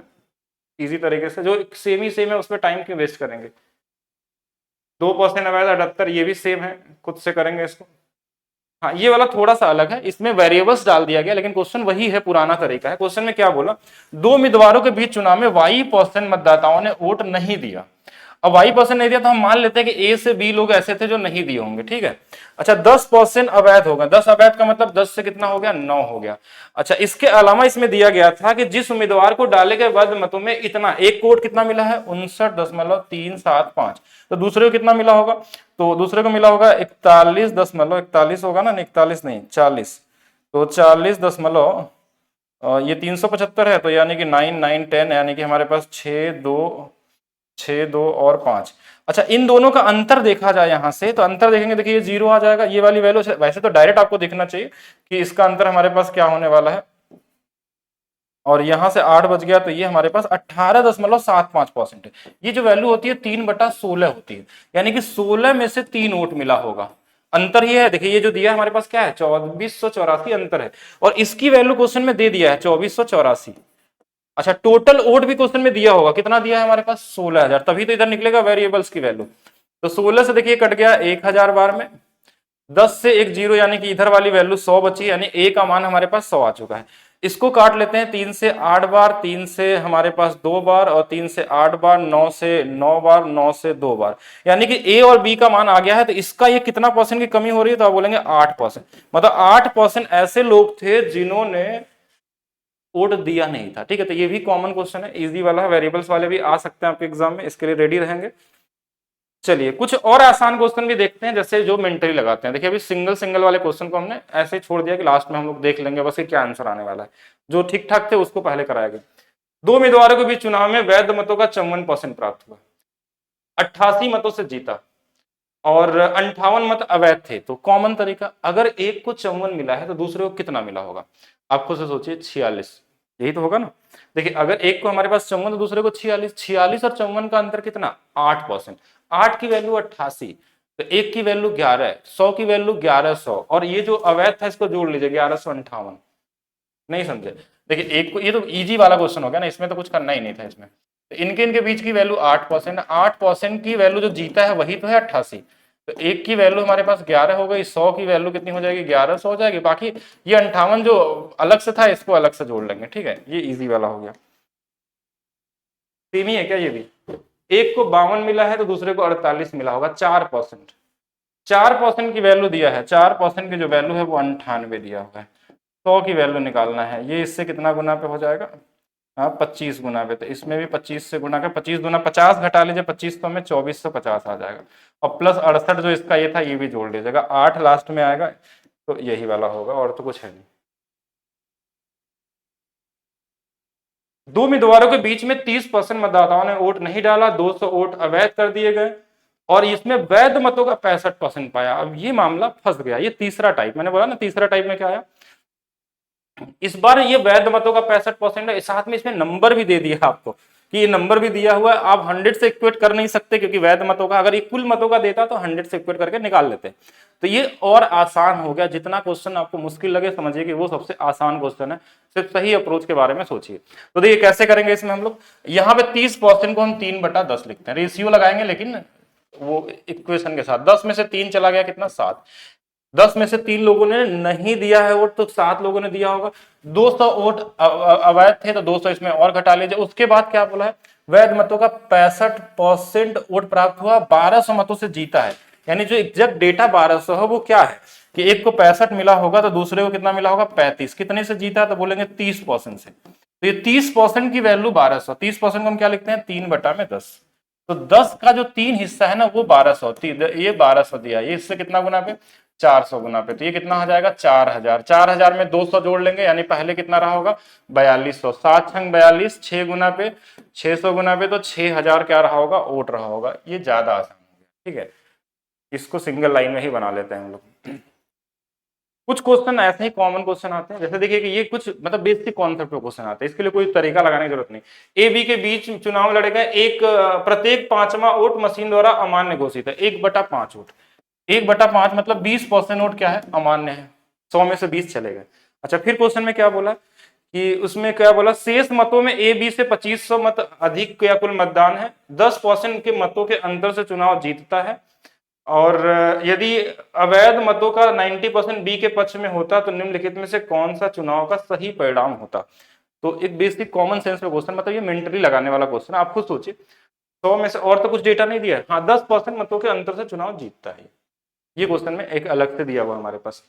इजी तरीके से, जो सेम ही सेम है उस पर टाइम क्यों वेस्ट करेंगे। 2% अवैध 78, ये भी सेम है, खुद से करेंगे इसको। हाँ ये वाला थोड़ा सा अलग है, इसमें वेरिएबल्स डाल दिया गया, लेकिन क्वेश्चन वही है, पुराना तरीका है। क्वेश्चन में क्या बोला, 2 उम्मीदवारों के बीच चुनाव में Y% मतदाताओं ने वोट नहीं दिया। अब Y% नहीं दिया तो हम मान लेते हैं कि A से B लोग ऐसे थे जो नहीं दिए होंगे, ठीक है। अच्छा 10% अवैध होगा, 10 अवैध का मतलब 10 से कितना हो गया, 9 हो गया। अच्छा इसके अलावा इसमें दिया गया था कि जिस उम्मीदवार को डाले गए वैध मतों में इतना एक वोट कितना मिला है, 59.375, तो दूसरे को कितना मिला होगा, तो दूसरे को मिला होगा 41 होगा ना, 41 नहीं 40, तो 40 ये 375 है, तो यानी कि 9 9 10, यानी कि हमारे पास 6 2 और 5। अच्छा इन दोनों का अंतर देखा जाए यहां से, तो अंतर देखेंगे, देखिए ये 0 आ जाएगा, ये वाली वैल्यू, वैसे तो डायरेक्ट आपको देखना चाहिए कि इसका अंतर हमारे पास क्या होने वाला है, और यहां से 8 बच गया, तो ये हमारे पास 18.75% है। ये जो वैल्यू होती है 3/16 होती है, यानी कि 16 में से 3 वोट मिला होगा। अंतर ये है, देखिए ये जो दिया है हमारे पास क्या है, 2484 अंतर है, और इसकी वैल्यू क्वेश्चन में दे दिया है 2484। अच्छा टोटल वोट भी क्वेश्चन में दिया होगा, कितना दिया है हमारे पास, 16,000, तभी तो इधर निकलेगा वेरिएबल्स की वैल्यू। तो 16 से देखिए कट गया 1000 बार में, 10 से एक 0, यानी कि इधर वाली वैल्यू 100 बची, यानी ए का मान हमारे पास 100 आ चुका है। इसको काट लेते हैं, 3 से 8 बार, 3 से हमारे पास 2 बार, और 3 से 8 बार, 9 से 9 बार, 9 से 2 बार, यानी कि ए और बी का मान आ गया है। तो इसका ये कितना परसेंट की कमी हो रही है, तो आप बोलेंगे 8%, मतलब 8% ऐसे लोग थे जिन्होंने वोट दिया नहीं था, ठीक है। तो ये भी कॉमन क्वेश्चन है, इजी वाला है, वेरिएबल्स वाले भी आ सकते हैं आपके एग्जाम में, इसके लिए रेडी रहेंगे। चलिए कुछ और आसान क्वेश्चन भी देखते हैं, जैसे जो मेंटली लगाते हैं। देखिए अभी सिंगल सिंगल वाले क्वेश्चन को हमने ऐसे ही छोड़ दिया कि लास्ट में हम लोग देख लेंगे बस कि क्या आंसर आने वाला है, जो ठीक ठाक थे उसको पहले कराया गया। 2 उम्मीदवारों के बीच चुनाव में वैध मतों का 54% प्राप्त हुआ, 88 मतों से जीता, और 58 मत अवैध थे। तो कॉमन तरीका, अगर एक को 54 मिला है तो दूसरे को कितना मिला होगा, आप खुद से सोचिए, 46, यही तो होगा ना। देखिए अगर एक को हमारे पास 54 तो दूसरे को 46, 46 और 54 का अंतर कितना, 8%, 8 की वैल्यू 88, तो एक की वैल्यू 11 है, 100 की वैल्यू 1100, और ये जो अवैध था इसको जोड़ लीजिए 1158। नहीं समझे, देखिए एक को, ये तो इजी वाला क्वेश्चन हो गया ना, इसमें तो कुछ करना ही नहीं था इसमें। तो इनके इनके बीच की वैल्यू 8%, 8% की वैल्यू जो जीता है वही तो है 88, तो एक की वैल्यू हमारे पास 11 हो गई, 100 की वैल्यू कितनी हो जाएगी, 1100 हो जाएगी, बाकी ये 58 जो अलग से था इसको अलग से जोड़ लेंगे, ठीक है। ये इजी वाला हो गया। सेम ही है क्या ये भी, एक को 52 मिला है तो दूसरे को 48 मिला होगा, 4%, 4% की वैल्यू दिया है, 4% की जो वैल्यू है वो 98 दिया हुआ है। 100 की वैल्यू निकालना है, ये इससे कितना गुना पे हो जाएगा, हाँ 25 गुना पे, तो इसमें भी 25 से गुना कर, 25 गुना 50 घटा लीजिए 25 तो में 2450 आ जाएगा, और प्लस 68 जो इसका ये था ये भी जोड़ लीजिएगा, 8 लास्ट में आएगा, तो यही वाला होगा, और तो कुछ है नहीं। 2 उम्मीदवारों के बीच में 30% मतदाताओं ने वोट नहीं डाला, 200 वोट अवैध कर दिए गए, और इसमें वैध मतों का 65% पाया। अब ये मामला फंस गया, ये तीसरा टाइप, मैंने बोला ना तीसरा टाइप में क्या आया, इस बार ये वैध मतों का 65% है, साथ में इसमें नंबर भी दे दिया आपको कि ये नंबर भी दिया हुआ है। आप 100 से इक्वेट कर नहीं सकते, क्योंकि वैध मतों का अगर ये कुल मतों का देता तो 100 से इक्वेट करके निकाल लेते। तो ये और आसान हो गया, जितना क्वेश्चन आपको मुश्किल लगे समझिए कि वो सबसे आसान क्वेश्चन है, सिर्फ सही अप्रोच के बारे में सोचिए। तो देखिए कैसे करेंगे इसमें हम लोग, यहाँ पे 30% को हम 3/10 लिखते हैं, रेशियो लगाएंगे, लेकिन वो इक्वेशन के साथ 10 में से 3 चला गया कितना, 7, 10 में से 3 लोगों ने नहीं दिया है वोट, तो 7 लोगों ने दिया होगा, 200 वोट अवैध थे तो 200 इसमें और घटा लीजिए। उसके बाद क्या बोला है, वैध मतों का 65% वोट प्राप्त हुआ, 1200 मतों से जीता है, यानी जो एग्जैक्ट डेटा 1200 है वो क्या है कि एक को 65 मिला होगा तो दूसरे को कितना मिला होगा, 35, कितने से जीता है, तो बोलेंगे 30% से। तो ये 30% की वैल्यू 1200, 30% को हम क्या लिखते हैं, 3/10, तो 10 का जो 3 हिस्सा है ना वो 1200, ये 1200 दिया, ये इससे कितना गुना पे, 400 गुना पे, तो ये कितना हो जाएगा, 4000, 4000 में 200 जोड़ लेंगे, यानी पहले कितना रहा होगा, 4200, 7 छंग 42, 6 गुना पे 600 गुना पे, तो 6000 क्या रहा होगा, वोट रहा होगा। ये ज्यादा आसान हो गया, ठीक है, इसको सिंगल लाइन में ही बना लेते हैं हम लोग। कुछ क्वेश्चन ऐसे ही कॉमन क्वेश्चन आते हैं, जैसे देखिए कि ये कुछ मतलब बेसिक कॉन्सेप्ट पे क्वेश्चन आते हैं, इसके लिए कोई तरीका लगाने की जरूरत नहीं। ए बी के बीच चुनाव लड़े गए, एक प्रत्येक 5वां वोट मशीन द्वारा अमान्य घोषित है, 1/5 वोट, 1/5 मतलब 20% वोट क्या है, अमान्य है, 100 में से 20 चले गए। अच्छा फिर क्वेश्चन में क्या बोला कि उसमें क्या बोला, शेष मतों में ए बी से 2500 मत अधिक या कुल मतदान है, 10% के मतों के अंतर से चुनाव जीतता है, और यदि अवैध मतों का 90% बी के पक्ष में होता तो निम्नलिखित में से कौन सा चुनाव का सही परिणाम होता। तो एक बेसिक कॉमन सेंस पे क्वेश्चन, मतलब ये मेंटली लगाने वाला क्वेश्चन, आप खुद सोचिए। 100 में से और तो कुछ डेटा नहीं दिया है, हाँ 10% मतों के अंतर से चुनाव जीतता है, ये क्वेश्चन में एक अलग से दिया हुआ हमारे पास।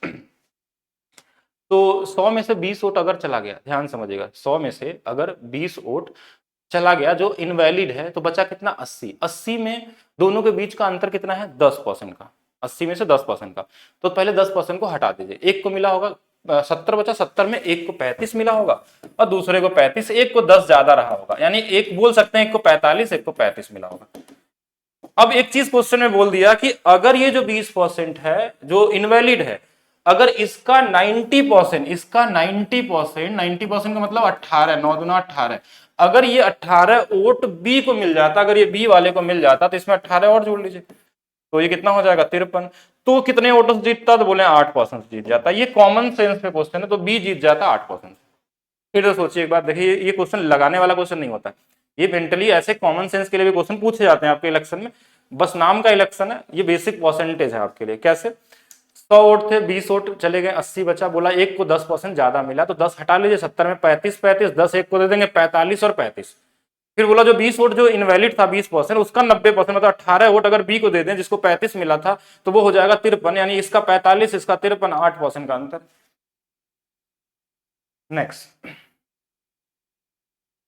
तो 100 में से 20 वोट अगर चला गया, ध्यान समझिएगा, 100 में से अगर 20 वोट चला गया जो इनवैलिड है, तो बचा कितना 80। 80 में दोनों के बीच का अंतर कितना है 10% का, 80 में से 10% का। तो पहले 10% को हटा दीजिए, एक को मिला होगा 70 बचा, 70 में एक को 35 मिला होगा और दूसरे को 35, एक को 10 ज्यादा रहा होगा, यानी एक बोल सकते हैं एक को 45, एक को 35 मिला होगा। अब एक चीज क्वेश्चन में बोल दिया कि अगर ये जो 20% है जो इनवैलिड है, अगर इसका 90%, इसका 90% का मतलब 18, 9 दूना 18, अगर ये 18 वोट बी को मिल जाता, अगर ये बी वाले को मिल जाता तो इसमें 18 और जोड़ लीजिए, तो ये कितना हो जाएगा 53। तो कितने वोटों से जीतता, तो बोले 8% जीत जाता। ये कॉमन सेंस पे क्वेश्चन है, तो बी जीत जाता 8%। फिर तो सोचिए एक बात, देखिए ये क्वेश्चन लगाने वाला क्वेश्चन नहीं होता, ये मेंटली ऐसे कॉमन सेंस के लिए भी क्वेश्चन पूछे जाते हैं आपके इलेक्शन में, बस नाम का इलेक्शन है, ये बेसिक परसेंटेज है आपके लिए। कैसे, 100 वोट थे, 20 वोट चले गए, 80 बचा, बोला एक को 10% ज्यादा मिला तो 10 हटा लीजिए, 70 में 35, 35, 10 एक को दे देंगे 45 और 35। फिर बोला जो 20 वोट जो इनवैलिड था 20%, उसका 90% मतलब 18 वोट अगर बी को दे दें जिसको 35 मिला था, तो वो हो जाएगा 53, यानी इसका 45, इसका 53, 8% का अंतर। नेक्स्ट,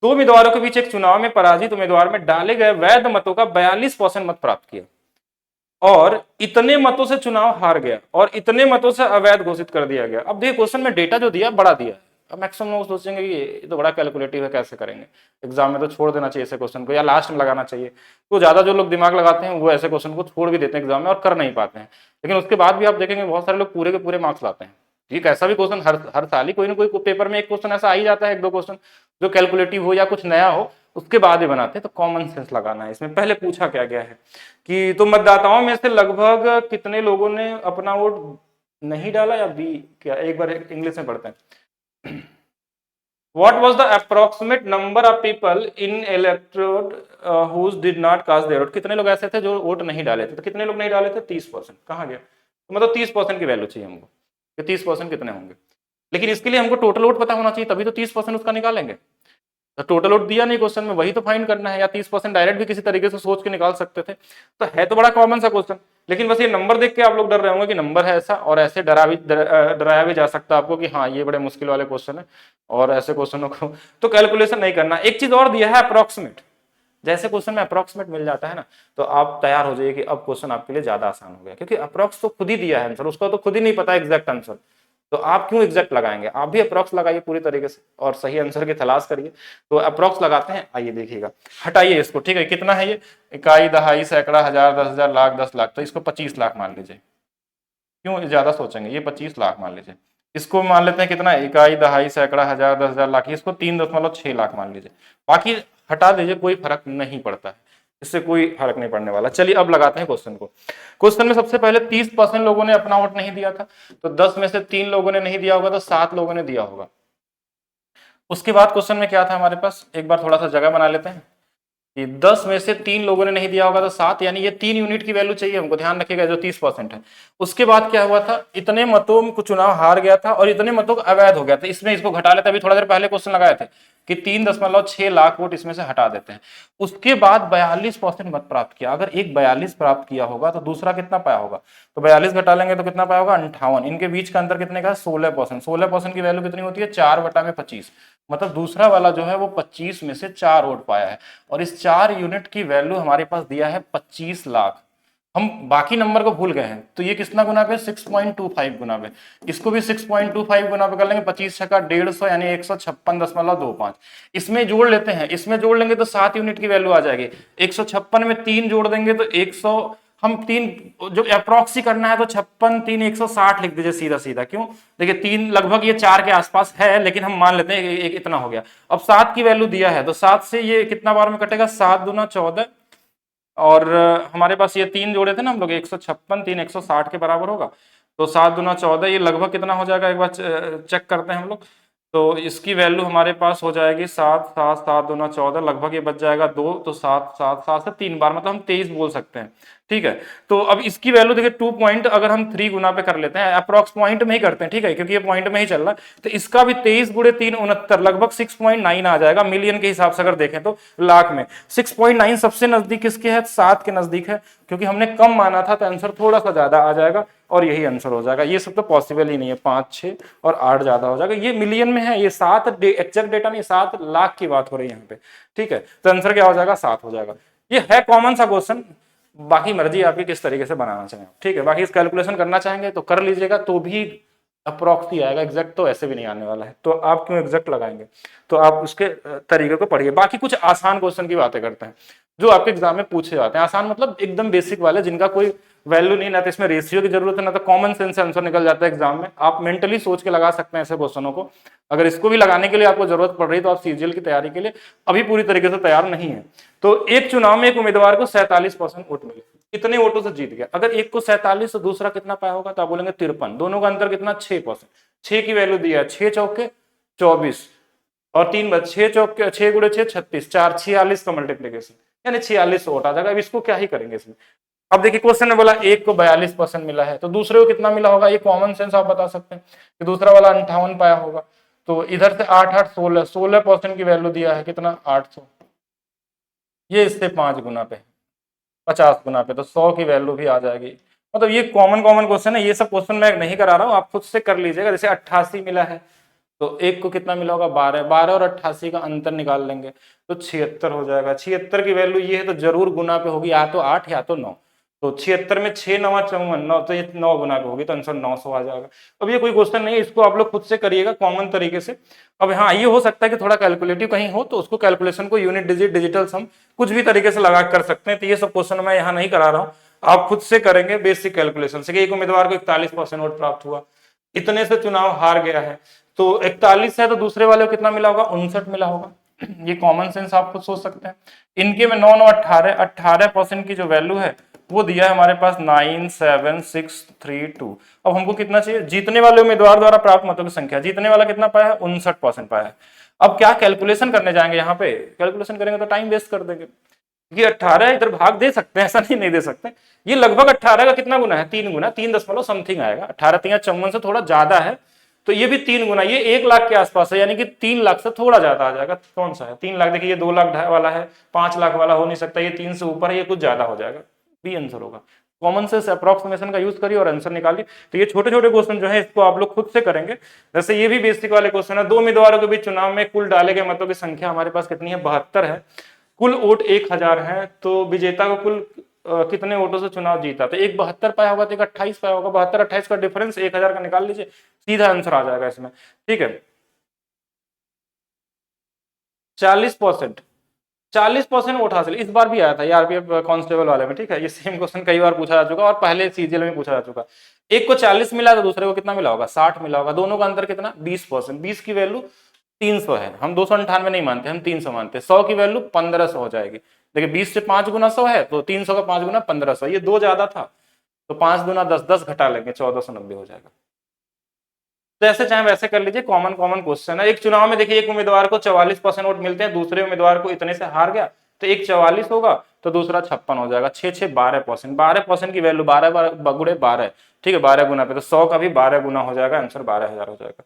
दो उम्मीदवारों के बीच एक चुनाव में पराजित उम्मीदवार में डाले गए वैध मतों का 42% मत प्राप्त किया और इतने मतों से चुनाव हार गया और इतने मतों से अवैध घोषित कर दिया गया। अब देखिए क्वेश्चन में डेटा जो दिया बड़ा दिया है, अब मैक्सिमम लोग सोचेंगे कि ये तो बड़ा कैलकुलेटिव है, कैसे करेंगे, एग्जाम में तो छोड़ देना चाहिए ऐसे क्वेश्चन को या लास्ट में लगाना चाहिए। तो ज्यादा जो लोग दिमाग लगाते हैं वो ऐसे क्वेश्चन को छोड़ भी देते हैं एग्जाम में और कर नहीं पाते हैं, लेकिन उसके बाद भी आप देखेंगे बहुत सारे लोग पूरे के पूरे मार्क्स लाते हैं। ठीक, ऐसा भी क्वेश्चन हर साल ही कोई ना कोई पेपर में एक क्वेश्चन ऐसा आ ही जाता है, एक दो क्वेश्चन जो कैलकुलेटिव हो या कुछ नया हो, उसके बाद ही बनाते हैं। तो कॉमन सेंस लगाना है इसमें। पहले पूछा क्या गया है कि तो मतदाताओं में से लगभग कितने लोगों ने अपना वोट नहीं डाला या बी क्या, एक बार इंग्लिश में पढ़ते हैं। What was the approximate number of people in electorate who did not cast their vote? कितने लोग ऐसे थे जो वोट नहीं डाले थे, तो कितने लोग नहीं डाले थे 30%। कहाँ गया, तो मतलब 30% की वैल्यू चाहिए हमको कि 30% कितने होंगे, लेकिन इसके लिए हमको टोटल वोट पता होना चाहिए, तभी तो 30% उसका निकालेंगे। तो टोटल वोट दिया नहीं क्वेश्चन में, वही तो फाइंड करना है, या 30% डायरेक्ट भी किसी तरीके से सोच के निकाल सकते थे। तो है तो बड़ा कॉमन सा क्वेश्चन, लेकिन बस ये नंबर देख के आप लोग डर रहे होंगे कि नंबर है ऐसा, और ऐसे डराया भी जा सकता है आपको कि हाँ ये बड़े मुश्किल वाले क्वेश्चन है और ऐसे क्वेश्चनों को तो कैलकुलेशन नहीं करना। एक चीज और दिया है अप्रोक्सीमेट, जैसे क्वेश्चन में अप्रोक्सीमेट मिल जाता है ना, तो आप तैयार हो जाइए कि अब क्वेश्चन आपके लिए ज्यादा आसान हो गया, क्योंकि अप्रोक्स तो खुद ही दिया है आंसर, उसका तो खुद ही नहीं पता एग्जैक्ट आंसर, तो आप क्यों एग्जैक्ट लगाएंगे, आप भी अप्रोक्स लगाइए पूरी तरीके से और सही आंसर की तलाश करिए। तो अप्रोक्स लगाते हैं, आइए देखिएगा, हटाइए इसको, ठीक है, कितना है ये, इकाई, दहाई, सैकड़ा, हजार, 10,000, लाख, 10 लाख, तो इसको 25 लाख मान लीजिए, क्यों ज्यादा सोचेंगे, ये 25 लाख मान लीजिए। इसको मान लेते हैं कितना, इकाई, दहाई, सैकड़ा, हजार, 10,000, लाख, इसको 3.6 लाख मान लीजिए, बाकी हटा दीजिए, कोई फर्क नहीं पड़ता है, इससे कोई फर्क नहीं पड़ने वाला। चलिए अब लगाते हैं क्वेश्चन को। क्वेश्चन में सबसे पहले 30% लोगों ने अपना वोट नहीं दिया था, तो 10 में से 3 लोगों ने नहीं दिया होगा, तो 7 लोगों ने दिया होगा। उसके बाद क्वेश्चन में क्या था हमारे पास, एक बार थोड़ा सा जगह बना लेते हैं कि 10 में से 3 लोगों ने नहीं दिया होगा तो 7, यानी ये 3 यूनिट की वैल्यू चाहिए हमको, ध्यान रखिएगा, जो 30% है। उसके बाद क्या हुआ था, इतने मतों को चुनाव हार गया था और इतने मतों का अवैध हो गया था, इसमें इसको घटा लेते, अभी थोड़ा देर पहले क्वेश्चन लगाए थे कि 3.6 लाख वोट इसमें से हटा देते हैं। उसके बाद 42% मत प्राप्त किया, अगर एक 42 प्राप्त किया होगा तो दूसरा कितना पाया होगा, तो 42 घटा लेंगे तो कितना पाया होगा 58, इनके बीच का अंतर कितने का 16%, 16% की वैल्यू कितनी होती है 4/25, मतलब दूसरा वाला जो है वो 25 में से 4 वोट पाया है, और इस 4 यूनिट की वैल्यू हमारे पास दिया है 25 लाख। हम बाकी नंबर को भूल गए हैं, तो ये कितना गुना पे 6.25 गुना पे, इसको भी 6.25 गुना पे कर लेंगे, 25 छक्का 150 यानी 156.25, इसमें जोड़ लेते हैं, इसमें जोड़ लेंगे तो 7 यूनिट की वैल्यू आ जाएगी, 156 में 3 जोड़ देंगे तो 100, हम 3 जो अप्रॉक्सी करना है तो 56 3 160 लिख दीजिए सीधा सीधा, क्यों, देखिए 3 लगभग ये 4 के आसपास है, लेकिन हम मान लेते हैं एक इतना हो गया। अब 7 की वैल्यू दिया है तो 7 से ये कितना बार में कटेगा, 7 दूना 14, और हमारे पास ये 3 जोड़े थे ना हम लोग, 156 3 160 के बराबर होगा, तो 7 दूना 14, ये लगभग कितना हो जाएगा, एक बार चेक करते हैं हम लोग, तो इसकी वैल्यू हमारे पास हो जाएगी 7, 7, 7 दूना 14, लगभग ये बच जाएगा 2, तो 7, 7, 7 से 3 बार, मतलब हम 23 बोल सकते हैं। ठीक है, तो अब इसकी वैल्यू देखिए 2 पॉइंट अगर हम 3 गुना पे कर लेते हैं, अप्रॉक्स पॉइंट में ही करते हैं, ठीक है, क्योंकि ये पॉइंट में ही चल रहा है, तो इसका भी 23 गुणे 3 69, लगभग 6.9 आ जाएगा मिलियन के हिसाब से अगर देखें तो, लाख में 6.9 सबसे नजदीक किसके है, 7 के नजदीक है, क्योंकि हमने कम माना था तो आंसर थोड़ा सा ज्यादा आ जाएगा और यही आंसर हो जाएगा। ये सब तो पॉसिबल ही नहीं है, 5, 6 और 8 ज्यादा हो जाएगा, ये मिलियन में है, ये 7 एग्जैक्ट डेटा नहीं, 7 लाख की बात हो रही है यहाँ पे। ठीक है, तो आंसर क्या हो जाएगा, 7 हो जाएगा। ये है कॉमन सा क्वेश्चन, बाकी मर्जी आपकी किस तरीके से बनाना चाहें। ठीक है, बाकी इस कैलकुलेशन करना चाहेंगे तो कर लीजिएगा, तो भी अप्रॉक्स ही आएगा, एग्जैक्ट तो ऐसे भी नहीं आने वाला है, तो आप क्यों एग्जैक्ट लगाएंगे, तो आप उसके तरीके को पढ़िए। बाकी कुछ आसान क्वेश्चन की बातें करते हैं जो आपके एग्जाम में पूछे जाते हैं, आसान मतलब एकदम बेसिक वाले, जिनका कोई वैल्यू नहीं, ना तो इसमें रेशियो की जरूरत है, ना तो कॉमन सेंस से आंसर निकल जाता है एग्जाम में। आप मेंटली सोच के लगा सकते हैं ऐसे क्वेश्चनों को। अगर इसको भी लगाने के लिए आपको जरूरत पड़ रही है तो आप सीजीएल की तैयारी के लिए अभी पूरी तरीके से तैयार नहीं है। तो एक चुनाव में एक उम्मीदवार को 47% वोट मिले, कितने वोटों से जीत गया, अगर एक को 47 तो दूसरा कितना पाया होगा, तो आप बोलेंगे 53, दोनों का अंतर कितना, 6%। 6 की वैल्यू दिया है, 6 चौके 24 और 3 बच, 6 चौके 6 गुणे 6 36, 4 46 का मल्टीप्लीकेशन, यानी 46 वोट आ जाएगा। अब इसको क्या ही करेंगे इसमें। अब देखिए क्वेश्चन ने बोला एक को 42% मिला है, तो दूसरे को कितना मिला होगा, ये कॉमन सेंस आप बता सकते हैं कि दूसरा वाला 58 पाया होगा, तो इधर से 8, 8, 16, 16% की वैल्यू दिया है, कितना, 800, ये इससे 5 गुना पे, 50 गुना पे, तो 100 की वैल्यू भी आ जाएगी। मतलब ये कॉमन कॉमन क्वेश्चन है, ये सब क्वेश्चन मैं नहीं करा रहा हूँ, आप खुद से कर लीजिएगा। जैसे 88 मिला है, तो एक को कितना मिला होगा, 12, 12 और 88 का अंतर निकाल लेंगे तो 76 हो जाएगा। 76 की वैल्यू ये है, तो जरूर गुना पे होगी, या तो 8 या तो 9, तो 76 में 6 9 54, 9, तो ये 9 गुना पे होगी, तो आंसर 900 आ जाएगा। अब ये कोई क्वेश्चन नहीं है, इसको आप लोग खुद से करिएगा कॉमन तरीके से। अब हाँ, ये हो सकता है कि थोड़ा कैलकुलेटिव कहीं हो, तो उसको कैलकुलेशन को यूनिट डिजिट डिजिटल सम कुछ भी तरीके से लगा कर सकते हैं। तो ये सब क्वेश्चन मैं यहाँ नहीं करा रहा हूँ, आप खुद से करेंगे बेसिक कैलकुलेशन से। एक उम्मीदवार को 41% वोट प्राप्त हुआ, इतने से चुनाव हार गया है, तो 41 है, तो दूसरे वाले को कितना मिला होगा, 59 मिला होगा। ये कॉमन सेंस आप खुद सोच सकते हैं। इनके में 9, 9, 18, 18% की जो वैल्यू है वो दिया है हमारे पास 97632। अब हमको कितना चाहिए, जीतने वाले उम्मीदवार द्वारा प्राप्त मतों की संख्या, जीतने वाला कितना पाया है, 59% पाया है। अब क्या कैलकुलेशन करने जाएंगे, यहाँ पे कैलकुलेशन करेंगे तो टाइम वेस्ट कर देंगे, क्योंकि 18 इधर भाग दे सकते हैं, ऐसा नहीं दे सकते। ये लगभग 18 का कितना गुना है, 3 गुना, 3 दशमलव समथिंग आएगा, 18 3 54 से थोड़ा ज्यादा है, तो ये भी 3 गुना, ये 1 लाख के आसपास है, यानी कि 3 लाख से थोड़ा ज्यादा आ जाएगा। कौन सा है 3 लाख, देखिए ये 2 लाख वाला है, 5 लाख वाला हो नहीं सकता, ये 3 से ऊपर है, ये कुछ ज्यादा हो जाएगा, बी आंसर होगा। कॉमन सेंस अप्रोक्सीमेशन का यूज करिए और आंसर निकालिए। तो ये छोटे छोटे क्वेश्चन जो है इसको आप लोग खुद से करेंगे। जैसे ये भी बेसिक वाले क्वेश्चन है, 2 उम्मीदवारों के बीच चुनाव में कुल डाले गए मतों की संख्या हमारे पास कितनी है, 72 है, कुल वोट 1000 है, तो विजेता को कुल कितने वोटों से चुनाव जीता, तो एक 72 पाया होगा, तो एक 28 पाया होगा, 72 28 का डिफरेंस 1000 का निकाल लीजिए, सीधा आंसर आ जाएगा इसमें। ठीक है, 40%, 40% वोट हासिल इस बार भी आया था ये आरपीएफ कांस्टेबल वाले में। ठीक है, ये सेम क्वेश्चन कई बार पूछा जा चुका और पहले सीजीएल में पूछा जा चुका। एक को 40 मिला तो दूसरे को कितना मिला होगा, 60 मिला होगा, दोनों का अंतर कितना, 20%। 20 की वैल्यू 300 है, हम 298 नहीं मानते, हम 300 मानते हैं। 100 की वैल्यू 1500 हो जाएगी। देखिए 20 से 5 गुना 100 है, तो 300 का 5 गुना 1500, ये 2 ज्यादा था, तो 5 गुना 10, 10 घटा लेंगे, 1490 हो जाएगा। तो ऐसे चाहे वैसे कर लीजिए, कॉमन कॉमन क्वेश्चन है। एक चुनाव में देखिए एक उम्मीदवार को 44% वोट मिलते हैं, दूसरे उम्मीदवार को इतने से हार गया, तो एक 44 होगा तो दूसरा 56 हो जाएगा। 6 6 12%, 12% की वैल्यू 12 गुणे 12, ठीक है, 12 गुना पे, तो 100 का भी 12 गुना हो जाएगा, आंसर 12,000 हो जाएगा।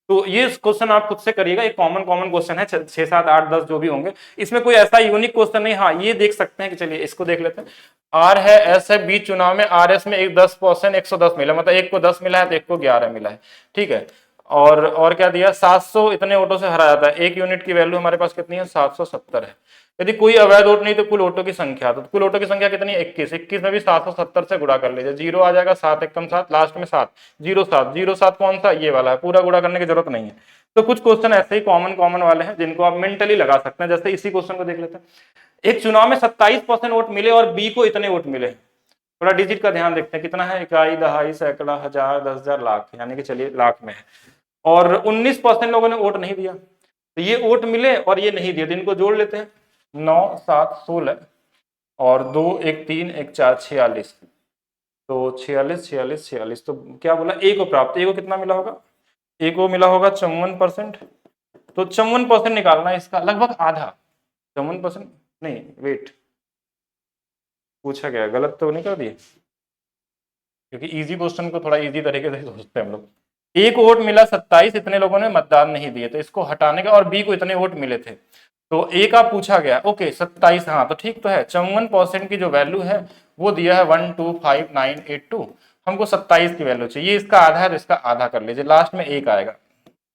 तो ये क्वेश्चन आप खुद से करिएगा, एक कॉमन कॉमन क्वेश्चन है, 6 7 8 10 जो भी होंगे, इसमें कोई ऐसा यूनिक क्वेश्चन नहीं। हाँ ये देख सकते हैं कि चलिए इसको देख लेते हैं, आर है एस है, बी चुनाव में आर एस में एक 10% 110 मिला, मतलब एक को 10 मिला है तो एक को 11 मिला है। ठीक है, और क्या दिया, 700 इतने वोटों से हरा जाता है, एक यूनिट की वैल्यू हमारे पास कितनी है, 770 है। यदि कोई अवैध वोट नहीं तो कुल वोटों की संख्या, तो कुल वोटों की संख्या कितनी है, 21, 21 में भी 770 से गुणा कर लीजिए, 0 आ जाएगा, 7 एकम 7, लास्ट में 7, 07, 07 कौन सा, ये वाला है, पूरा गुणा करने की जरूरत नहीं है। तो कुछ क्वेश्चन ऐसे ही कॉमन कॉमन वाले हैं जिनको आप मेंटली लगा सकते हैं। जैसे इसी क्वेश्चन को देख लेते हैं, एक चुनाव में 27% वोट मिले और बी को इतने वोट मिले, थोड़ा डिजिट का ध्यान देखते हैं, कितना है, इकाई, दहाई, सैकड़ा, हजार, 10,000, लाख, यानी कि चलिए लाख में है, और 19% लोगों ने वोट नहीं दिया, तो ये वोट मिले और ये नहीं दिए, तो इनको जोड़ लेते हैं, 9 7 16 और 2 1 3 1 4 46, तो 46 46 46, तो क्या बोला, ए को प्राप्त, ए को कितना मिला होगा, ए को मिला होगा 54%, तो 54% निकालना है इसका, लगभग आधा। 54% नहीं, वेट, पूछा गया गलत तो नहीं कर दिए, क्योंकि इजी क्वेश्चन को थोड़ा इजी तरीके से सोचते हैं हम लोग। ए को वोट मिला 27, इतने लोगों ने मतदान नहीं दिए, तो इसको हटाने का, और बी को इतने वोट मिले थे, तो ए का पूछा गया, ओके 27, हाँ तो ठीक तो है। 54% की जो वैल्यू है वो दिया है 125982, हमको 27 की वैल्यू चाहिए, इसका आधा है तो इसका आधा कर लीजिए, लास्ट में एक आएगा,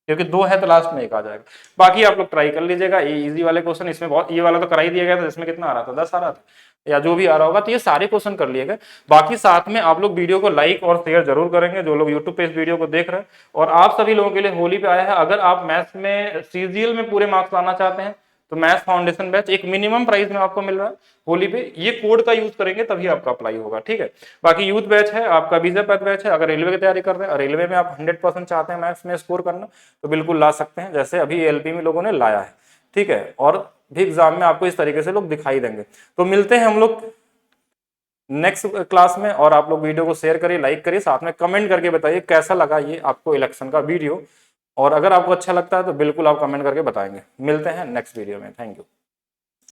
क्योंकि 2 है तो लास्ट में एक आ जाएगा। बाकी आप लोग ट्राई कर लीजिएगा, ये इजी वाले क्वेश्चन, इसमें बहुत, ये वाला तो करा ही दिया गया था, इसमें कितना आ रहा था, 10 आ रहा था या जो भी आ रहा होगा, तो ये सारे क्वेश्चन कर लिए गए। बाकी साथ में आप लोग वीडियो को लाइक और शेयर जरूर करेंगे, जो लोग यूट्यूब पे इस वीडियो को देख रहे हैं। और आप सभी लोगों के लिए होली पे आया है, अगर आप मैथ्स में सीजीएल में पूरे मार्क्स लाना चाहते हैं तो मैथ्स फाउंडेशन बैच एक मिनिमम प्राइस में आपको मिल रहा है होली पे, ये कोड का यूज करेंगे तभी आपका अप्लाई होगा, ठीक है। बाकी यूथ बैच है आपका, बीजे पैथ बैच है, अगर रेलवे की तैयारी कर रहे हैं, रेलवे में आप 100% चाहते हैं मैथ्स में स्कोर करना, तो बिल्कुल ला सकते हैं, जैसे अभी एलपी में लोगों ने लाया है, ठीक है। और भी एग्जाम में आपको इस तरीके से लोग दिखाई देंगे। तो मिलते हैं हम लोग नेक्स्ट क्लास में, और आप लोग वीडियो को शेयर करिए, लाइक करिए, साथ में कमेंट करके बताइए कैसा लगा ये आपको इलेक्शन का वीडियो, और अगर आपको अच्छा लगता है तो बिल्कुल आप कमेंट करके बताएंगे। मिलते हैं नेक्स्ट वीडियो में, थैंक यू।